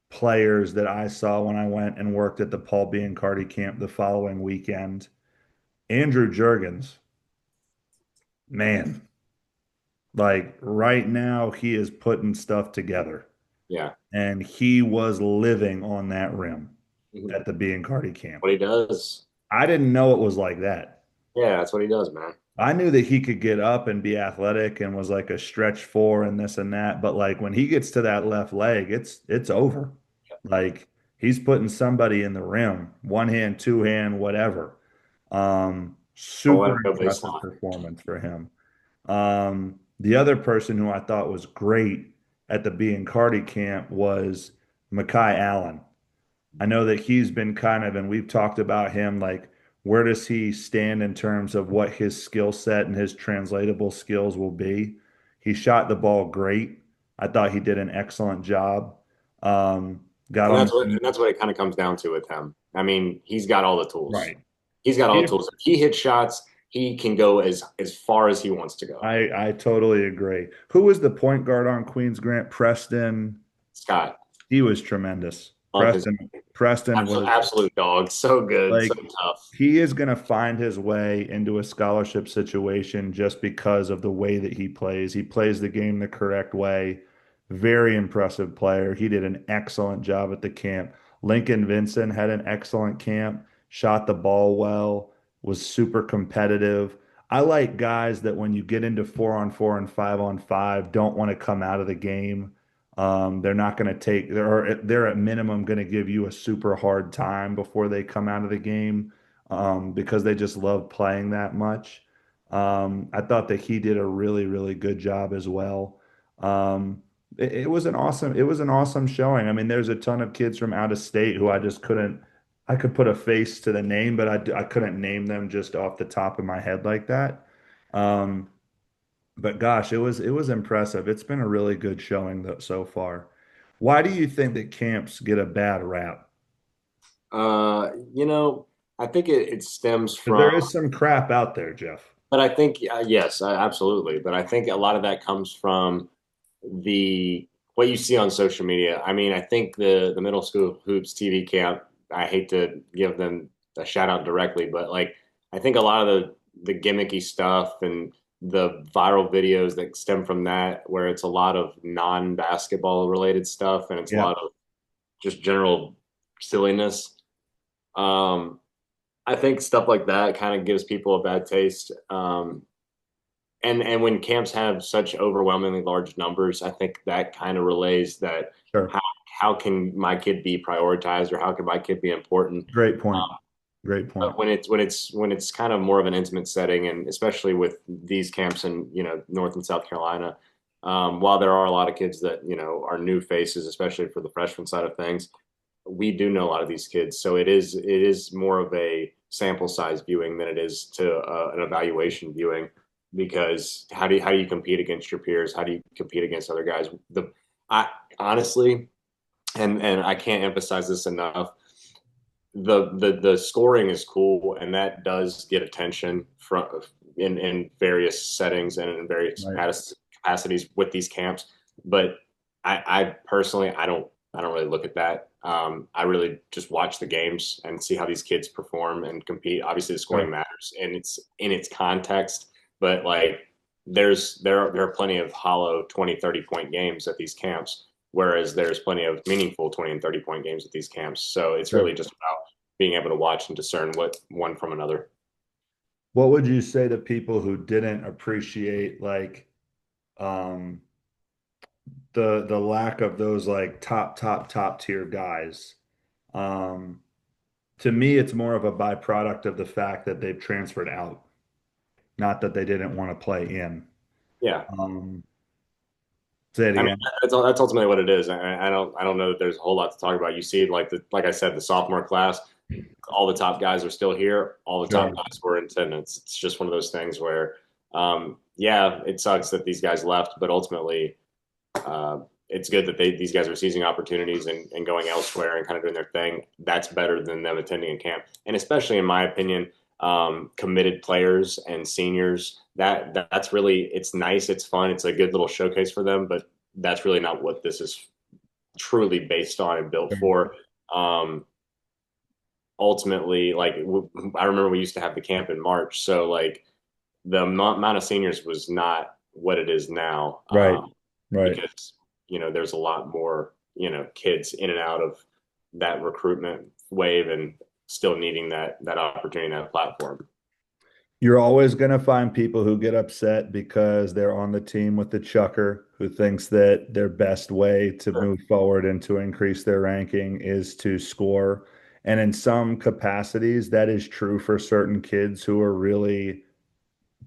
players that I saw when I went and worked at the Paul Biancardi camp the following weekend. Andrew Jurgens, man, like right now he is putting stuff together, Yeah. and he was living on that rim Mhm. at the Biancardi camp. What he does. I didn't know it was like that. Yeah, that's what he does, man. I knew that he could get up and be athletic and was like a stretch four and this and that, but like when he gets to that left leg, it's over. Like he's putting somebody in the rim, one hand, two hand, whatever. Don't let Super him go impressive baseline. performance for him. The other person who I thought was great at the Biancardi camp was Makai Allen. I know that he's been kind of, and we've talked about him, like where does he stand in terms of what his skill set and his translatable skills will be? He shot the ball great. I thought he did an excellent job. Got And on that's the what team. and that's what it kind of comes down to with him. I mean, he's got all the tools. Right. He's got all the If tools. If he hits shots, he can go as far as he wants to go. I totally agree. Who was the point guard on Queens Grant? Preston. Scott, He was tremendous. love his Preston was absolute dog. So good, so like tough. he is going to find his way into a scholarship situation just because of the way that he plays. He plays the game the correct way. Very impressive player. He did an excellent job at the camp. Lincoln Vincent had an excellent camp, shot the ball well, was super competitive. I like guys that when you get into 4-on-4 and 5-on-5, don't want to come out of the game. They're not going to take, they're at minimum going to give you a super hard time before they come out of the game because they just love playing that much. I thought that he did a really, really good job as well. It was an awesome showing. I mean, there's a ton of kids from out of state who I just couldn't, I could put a face to the name, but I couldn't name them just off the top of my head like that. Um, but gosh, it was impressive. It's been a really good showing so far. Why do you think that camps get a bad rap? You know, I think it stems Because from, there is some crap out there, Jeff. but I think yes, absolutely. But I think a lot of that comes from the what you see on social media. I mean, I think the middle school hoops TV camp. I hate to give them a shout out directly, but like I think a lot of the gimmicky stuff and the viral videos that stem from that, where it's a lot of non-basketball related stuff and it's a Yeah, lot of just general silliness. Um, I think stuff like that kind of gives people a bad taste. And when camps have such overwhelmingly large numbers, I think that kind of relays that sure. how how can my kid be prioritized or how can my kid be important? Great point. Great point. But when it's kind of more of an intimate setting, and especially with these camps in North and South Carolina, while there are a lot of kids that are new faces, especially for the freshman side of things, we do know a lot of these kids, so it is more of a sample size viewing than it is to an evaluation viewing. Because how do you compete against your peers? How do you compete against other guys? I honestly, and I can't emphasize this enough. The scoring is cool, and that does get attention from in various settings and in various Right. capacities with these camps. But I personally, I don't really look at that. I really just watch the games and see how these kids perform and compete. Obviously, the scoring Sure. matters, and it's in its context. But like, there are plenty of hollow 20, 30 point games at these camps, whereas there's plenty of meaningful 20 and 30 point games at these camps. So it's really Sure. just about being able to watch and discern what one from another. What would you say to people who didn't appreciate like um the lack of those like top tier guys? Um to me, it's more of a byproduct of the fact that they've transferred out, not that they didn't want to play in. Yeah. Um, Say it I mean, again. that's ultimately what it is. I don't know that there's a whole lot to talk about. You see, like I said, the sophomore class, all the top guys are still here. All the top Sure. guys were in attendance. It's just one of those things where yeah, it sucks that these guys left, but ultimately, uh, it's good that these guys are seizing opportunities and going elsewhere and kind of doing their thing. That's better than them attending a camp, and especially in my opinion, committed players and seniors. That's really it's nice, it's fun, it's a good little showcase for them, but that's really not what this is truly based on and built for. Um, ultimately, like I remember we used to have the camp in March, so like the amount of seniors was not what it is now, Right, right. because there's a lot more kids in and out of that recruitment wave and still needing that opportunity, that platform. You're always going to find people who get upset because they're on the team with the chucker who thinks that their best way to Sure. move forward and to increase their ranking is to score. And in some capacities, that is true for certain kids who are really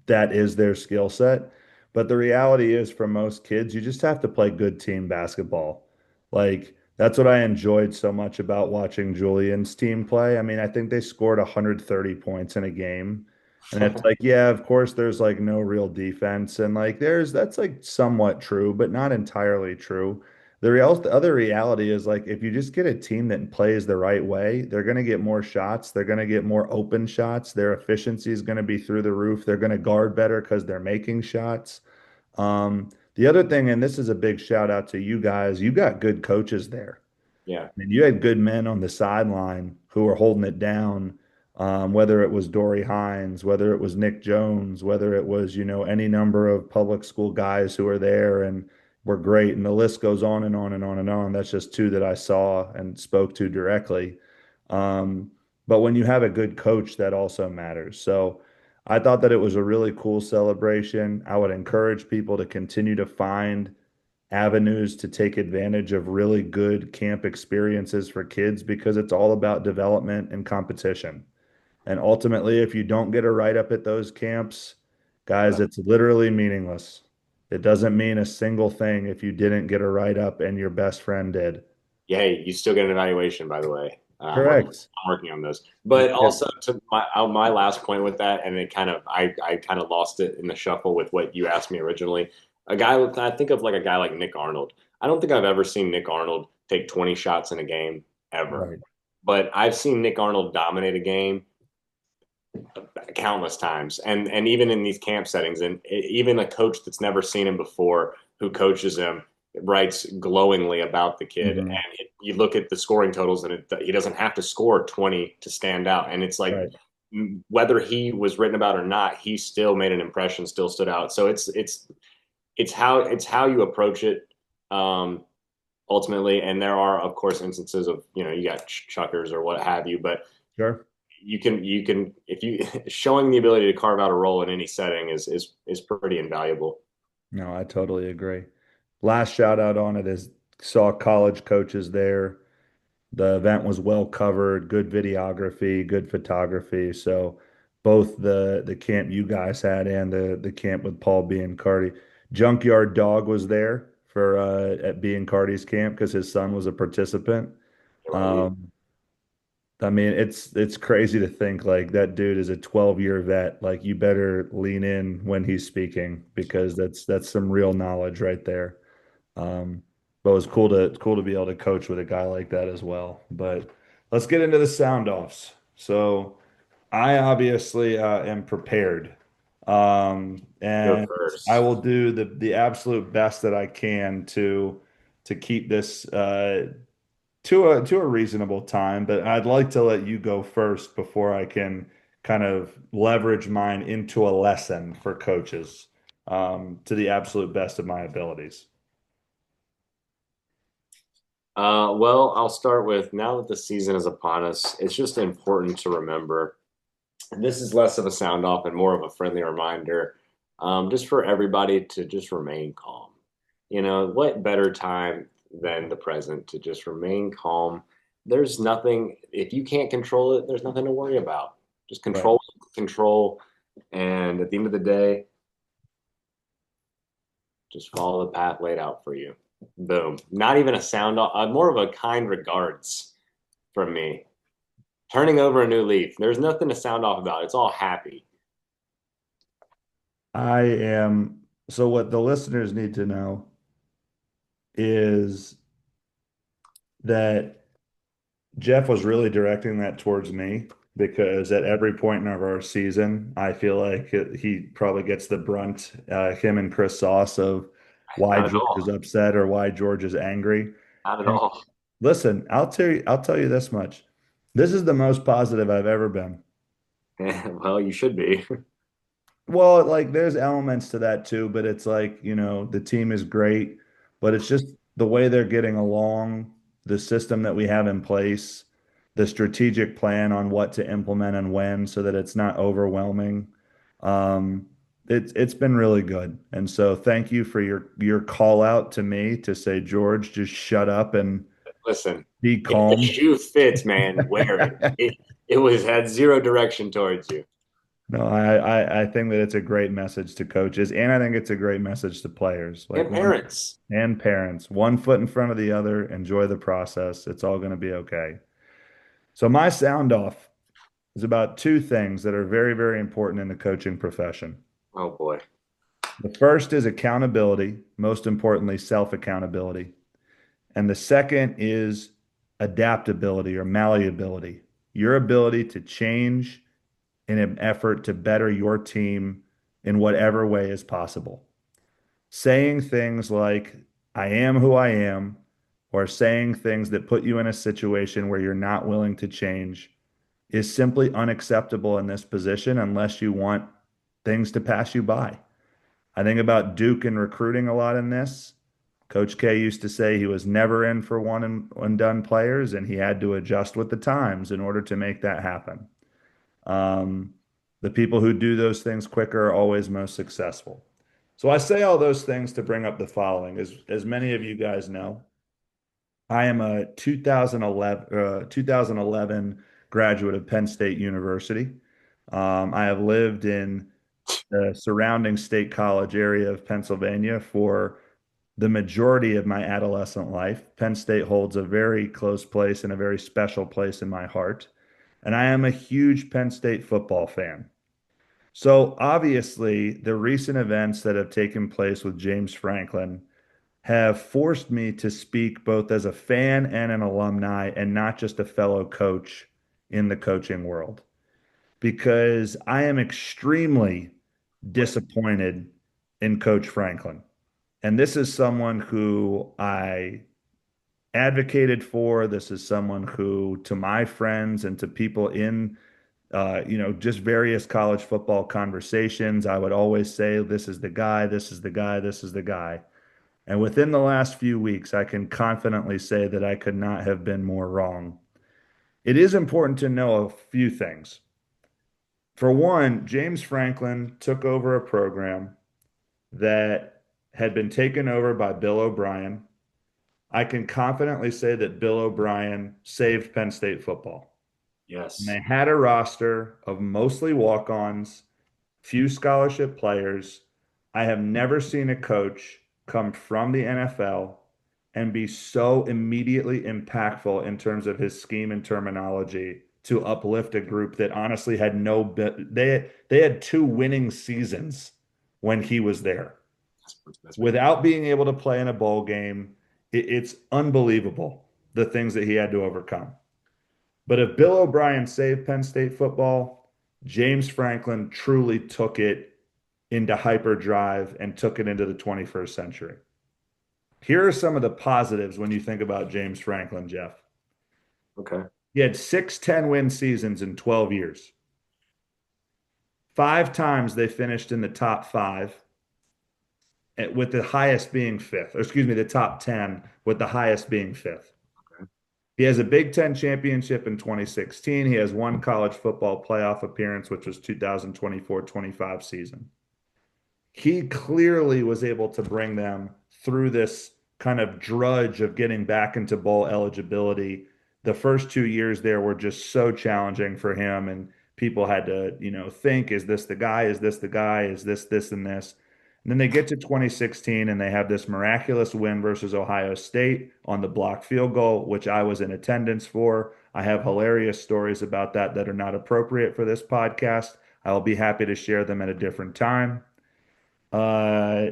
that is their skill set. But the reality is, for most kids, you just have to play good team basketball. Like, that's what I enjoyed so much about watching Julian's team play. I mean, I think they scored 130 points in a game. And it's like, yeah, of course, there's like no real defense. And like, that's like somewhat true, but not entirely true. The other reality is like if you just get a team that plays the right way, they're going to get more shots. They're going to get more open shots. Their efficiency is going to be through the roof. They're going to guard better because they're making shots. The other thing, and this is a big shout out to you guys, you got good coaches there. Yeah. And you had good men on the sideline who were holding it down, whether it was Dory Hines, whether it was Nick Jones, whether it was, any number of public school guys who were there and were great. And the list goes on and on and on and on. That's just two that I saw and spoke to directly. Um, but when you have a good coach, that also matters. So I thought that it was a really cool celebration. I would encourage people to continue to find avenues to take advantage of really good camp experiences for kids because it's all about development and competition. And ultimately, if you don't get a write up at those camps, guys, it's literally meaningless. It doesn't mean a single thing if you didn't get a write up and your best friend did. Yeah, hey, you still get an evaluation, by the way. Correct. I'm working on those. You But get also to my last point with that, and it kind of I kind of lost it in the shuffle with what you asked me originally. I think of like a guy like Nick Arnold. I don't think I've ever seen Nick Arnold take 20 shots in a game ever. right. But I've seen Nick Arnold dominate a game countless times, and even in these camp settings, and even a coach that's never seen him before who coaches him writes glowingly about the kid. And Hmm. you look at the scoring totals, and he doesn't have to score 20 to stand out. And it's like Right. whether he was written about or not, he still made an impression, still stood out. So it's how you approach it. Um, ultimately, and there are of course instances of you got chuckers or what have you, but Sure. you can if you showing the ability to carve out a role in any setting is pretty invaluable. No, I totally agree. Last shout out on it is saw college coaches there. The event was well covered, good videography, good photography. So both the camp you guys had and the camp with Paul B and Cardi. Junkyard Dog was there for at B and Cardi's camp because his son was a participant. Right. Um, I mean, it's crazy to think like that dude is a 12-year vet. Like you better lean in when he's speaking because that's some real knowledge right there. But it's cool to be able to coach with a guy like that as well. But let's get into the sound offs. So I obviously am prepared, Go and I first. will do the absolute best that I can to keep this to a reasonable time. But I'd like to let you go first before I can kind of leverage mine into a lesson for coaches to the absolute best of my abilities. Well, I'll start with now that the season is upon us, it's just important to remember. And this is less of a sound off and more of a friendly reminder, just for everybody to just remain calm. What better time than the present to just remain calm? There's nothing, if you can't control it, there's nothing to worry about. Just Right. control. And at the end of the day, just follow the path laid out for you. Boom. Not even a sound off, more of a kind regards from me. Turning over a new leaf. There's nothing to sound off about. It's all happy. I am. So what the listeners need to know is that Jeff was really directing that towards me because at every point in our season, I feel like he probably gets the brunt, him and Chris Sauce, of why Not at George all. is upset or why George is angry. Not at And all. listen, I'll tell you this much. This is the most positive I've ever been. Well, you should be. Well, like there's elements to that too, but it's like, the team is great, but it's just the way they're getting along, the system that we have in place, the strategic plan on what to implement and when so that it's not overwhelming. Um, it's been really good. And so thank you for your call out to me to say, George, just shut up and Listen, be if the calm. shoe fits, man, wear it. It was had zero direction towards you. No, I think that it's a great message to coaches, and I think it's a great message to players. Like And one parents. and parents, one foot in front of the other, enjoy the process. It's all going to be okay. So my sound off is about two things that are very, very important in the coaching profession. Oh boy. The first is accountability, most importantly, self-accountability. And the second is adaptability or malleability, your ability to change in an effort to better your team in whatever way is possible. Saying things like, I am who I am, or saying things that put you in a situation where you're not willing to change is simply unacceptable in this position unless you want things to pass you by. I think about Duke and recruiting a lot in this. Coach K used to say he was never in for one and done players, and he had to adjust with the times in order to make that happen. Um, the people who do those things quicker are always most successful. So I say all those things to bring up the following. As many of you guys know, I am a 2011 graduate of Penn State University. I have lived in the surrounding state college area of Pennsylvania for the majority of my adolescent life. Penn State holds a very close place and a very special place in my heart. And I am a huge Penn State football fan. So obviously, the recent events that have taken place with James Franklin have forced me to speak both as a fan and an alumni and not just a fellow coach in the coaching world because I am extremely disappointed in Coach Franklin. And this is someone who I advocated for. This is someone who, to my friends and to people in just various college football conversations, I would always say, this is the guy, this is the guy, this is the guy. And within the last few weeks, I can confidently say that I could not have been more wrong. It is important to know a few things. For one, James Franklin took over a program that had been taken over by Bill O'Brien. I can confidently say that Bill O'Brien saved Penn State football. And Yes. they had a roster of mostly walk-ons, few scholarship players. I have never seen a coach come from the NFL and be so immediately impactful in terms of his scheme and terminology to uplift a group that honestly had no bit. They had two winning seasons when he was there That's pretty without being able to play in a bowl game. It's unbelievable the things that he had to overcome. But if Bill O'Brien saved Penn State football, James Franklin truly took it into hyperdrive and took it into the 21st century. Here are some of the positives when you think about James Franklin, Jeff. okay. He had six 10-win seasons in 12 years. Five times they finished in the top five, with the highest being fifth, or excuse me, the top 10, with the highest being fifth. He has a Big Ten championship in 2016. He has one college football playoff appearance, which was 2024-25 season. He clearly was able to bring them through this kind of drudge of getting back into bowl eligibility. The first 2 years there were just so challenging for him, and people had to, think, is this the guy? Is this the guy? Is this, and this? And then they get to 2016 and they have this miraculous win versus Ohio State on the block field goal, which I was in attendance for. I have hilarious stories about that that are not appropriate for this podcast. I will be happy to share them at a different time. Uh,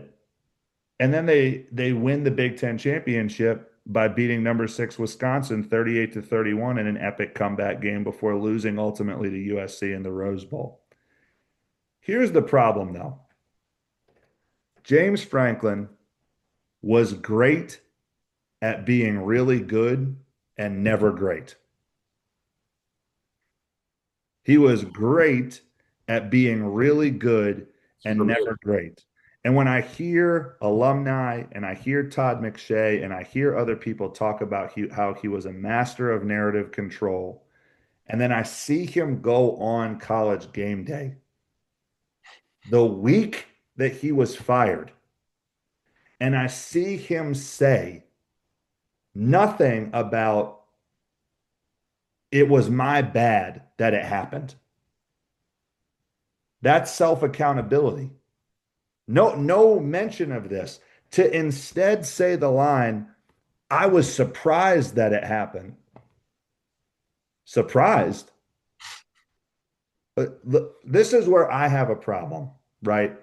and then they win the Big Ten championship by beating number six Wisconsin 38-31 in an epic comeback game before losing ultimately to USC in the Rose Bowl. Here's the problem, though. James Franklin was great at being really good and never great. He was great at being really good For and me, never great. And when I hear alumni and I hear Todd McShay and I hear other people talk about how he was a master of narrative control, and then I see him go on College Game Day, the week that he was fired, and I see him say nothing about it was my bad that it happened. That's self-accountability. No mention of this. To instead say the line, I was surprised that it happened. Surprised? This is where I have a problem, right?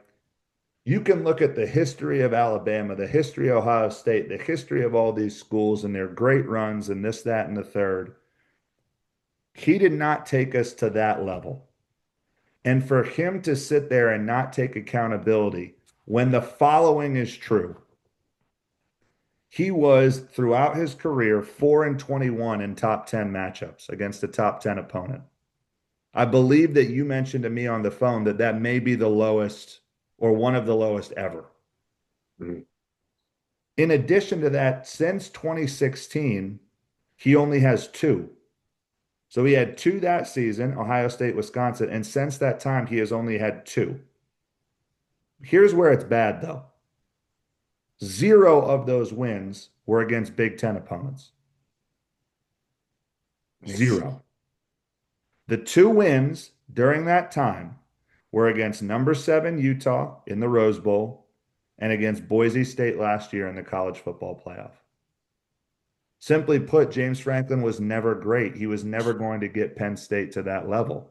You can look at the history of Alabama, the history of Ohio State, the history of all these schools and their great runs and this, that, and the third. He did not take us to that level. And for him to sit there and not take accountability when the following is true, he was throughout his career 4-21 in top 10 matchups against a top 10 opponent. I believe that you mentioned to me on the phone that that may be the lowest or one of the lowest ever. mm-hmm. In addition to that, since 2016, he only has two. So he had two that season, Ohio State, Wisconsin, and since that time, he has only had two. Here's where it's bad, though. Zero of those wins were against Big Ten opponents. Nice. Zero. The two wins during that time were against number seven Utah in the Rose Bowl and against Boise State last year in the college football playoff. Simply put, James Franklin was never great. He was never going to get Penn State to that level.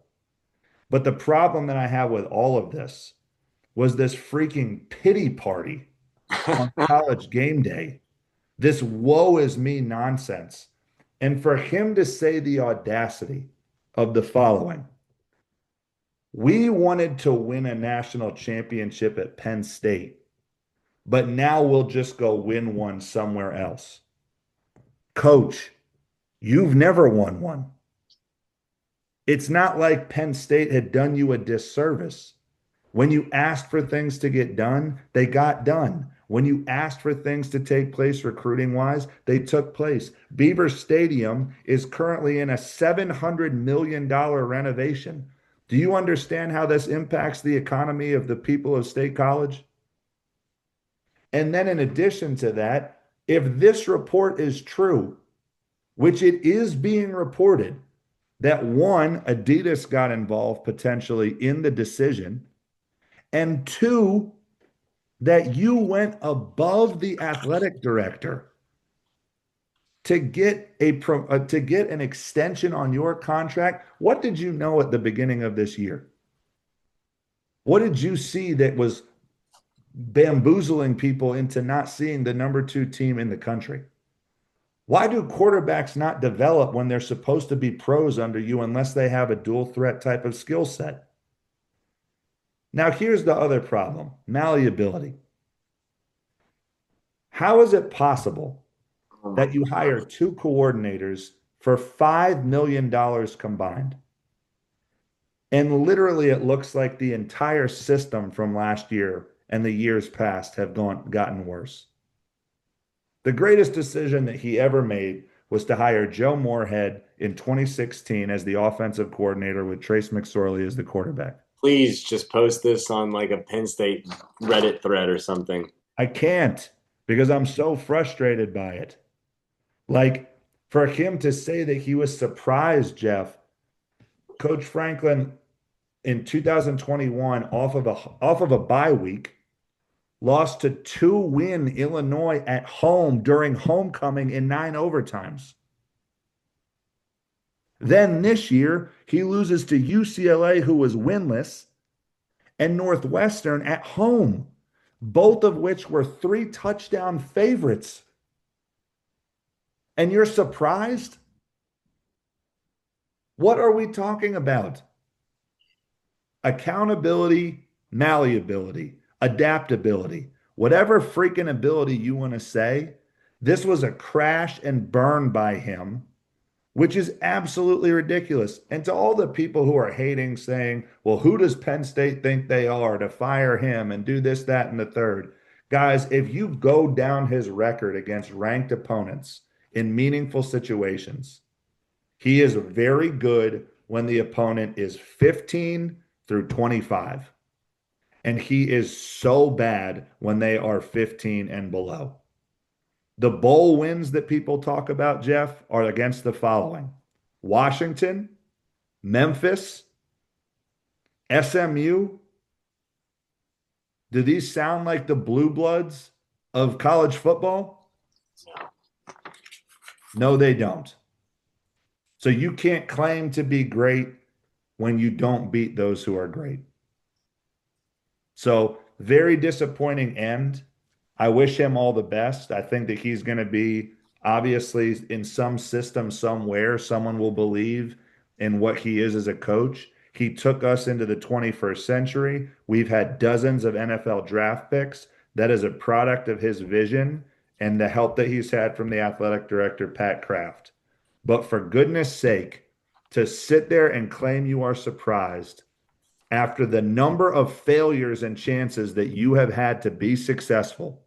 But the problem that I have with all of this was this freaking pity party on College Game Day, this woe is me nonsense. And for him to say the audacity of the following: we wanted to win a national championship at Penn State, but now we'll just go win one somewhere else. Coach, you've never won one. It's not like Penn State had done you a disservice. When you asked for things to get done, they got done. When you asked for things to take place recruiting wise, they took place. Beaver Stadium is currently in a $700 million renovation. Do you understand how this impacts the economy of the people of State College? And then, in addition to that, if this report is true, which it is being reported, that one, Adidas got involved potentially in the decision, and two, that you went above the athletic director to get to get an extension on your contract. What did you know at the beginning of this year? What did you see that was bamboozling people into not seeing the number two team in the country? Why do quarterbacks not develop when they're supposed to be pros under you unless they have a dual threat type of skill set? Now, here's the other problem: malleability. How is it possible Oh my that you hire God. two coordinators for $5 million combined? And literally, it looks like the entire system from last year and the years past have gotten worse. The greatest decision that he ever made was to hire Joe Moorhead in 2016 as the offensive coordinator with Trace McSorley as the quarterback. Please just post this on like a Penn State Reddit thread or something. I can't because I'm so frustrated by it. Like, for him to say that he was surprised, Jeff, Coach Franklin in 2021 off of a bye week lost to two-win Illinois at home during homecoming in 9 overtimes. Then this year, he loses to UCLA, who was winless, and Northwestern at home. both of which were 3 touchdown favorites. And you're surprised? What are we talking about? Accountability, malleability, adaptability, whatever freaking ability you want to say. This was a crash and burn by him, which is absolutely ridiculous. And to all the people who are hating, saying, well, who does Penn State think they are to fire him and do this, that, and the third? Guys, if you go down his record against ranked opponents in meaningful situations, he is very good when the opponent is 15 through 25. And he is so bad when they are 15 and below. The bowl wins that people talk about, Jeff, are against the following: Washington, Memphis, SMU. Do these sound like the blue bloods of college football? No, they don't. So you can't claim to be great when you don't beat those who are great. So very disappointing end. I wish him all the best. I think that he's going to be obviously in some system somewhere. Someone will believe in what he is as a coach. He took us into the 21st century. We've had dozens of NFL draft picks. That is a product of his vision and the help that he's had from the athletic director, Pat Kraft. But for goodness sake, to sit there and claim you are surprised after the number of failures and chances that you have had to be successful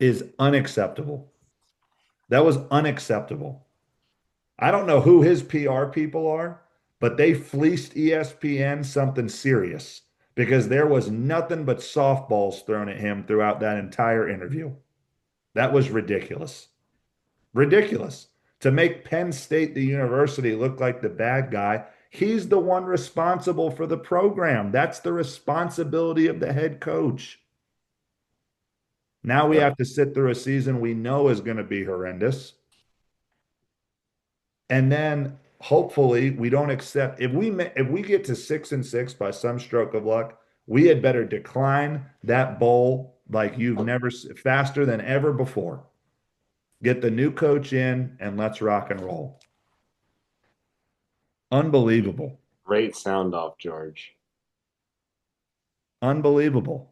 is unacceptable. That was unacceptable. I don't know who his PR people are, but they fleeced ESPN something serious because there was nothing but softballs thrown at him throughout that entire interview. That was ridiculous. Ridiculous. To make Penn State, the university, look like the bad guy. He's the one responsible for the program. That's the responsibility of the head coach. Now we have to sit through a season we know is going to be horrendous. And then hopefully we don't accept if we get to 6-6 by some stroke of luck, we had better decline that bowl like you've never faster than ever before. Get the new coach in and let's rock and roll. Unbelievable. Great sound off, George. Unbelievable.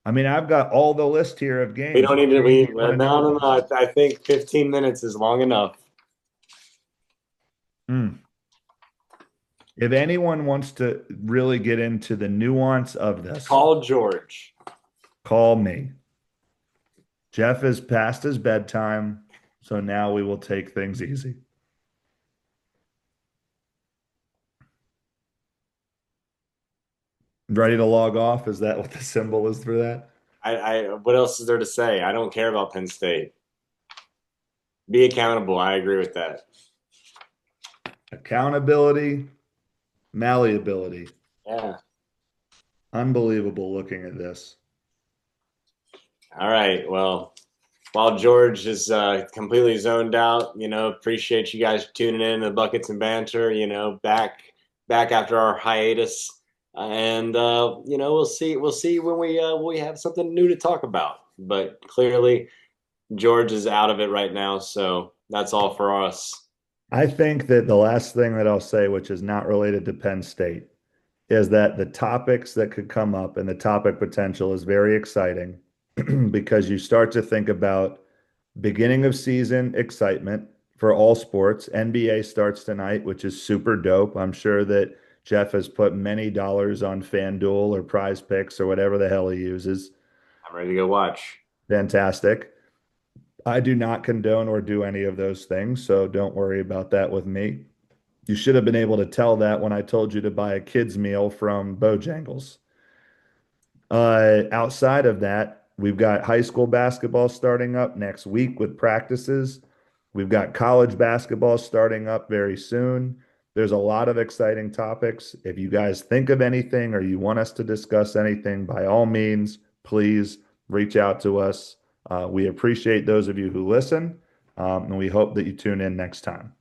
I mean, I've got all the list here of We games. don't What need to. game do We you no, want to know no, no. about? I think 15 minutes is long enough. Hmm. If anyone wants to really get into the nuance of this, Call George. call me. Jeff is past his bedtime, so now we will take things easy. Ready to log off? Is that what the symbol is for that? What else is there to say? I don't care about Penn State. Be accountable. I agree with that. Accountability, malleability. Yeah. Unbelievable looking at this. All right. Well, while George is completely zoned out, appreciate you guys tuning in to Buckets and Banter. Back after our hiatus, and we'll see when we have something new to talk about. But clearly, George is out of it right now, so that's all for us. I think that the last thing that I'll say, which is not related to Penn State, is that the topics that could come up and the topic potential is very exciting because you start to think about beginning of season excitement for all sports. NBA starts tonight, which is super dope. I'm sure that Jeff has put many dollars on FanDuel or Prize Picks or whatever the hell he uses. I'm ready to go watch. Fantastic. I do not condone or do any of those things, so don't worry about that with me. You should have been able to tell that when I told you to buy a kid's meal from Bojangles. Outside of that, we've got high school basketball starting up next week with practices. We've got college basketball starting up very soon. There's a lot of exciting topics. If you guys think of anything or you want us to discuss anything, by all means, please reach out to us. We appreciate those of you who listen, and we hope that you tune in next time.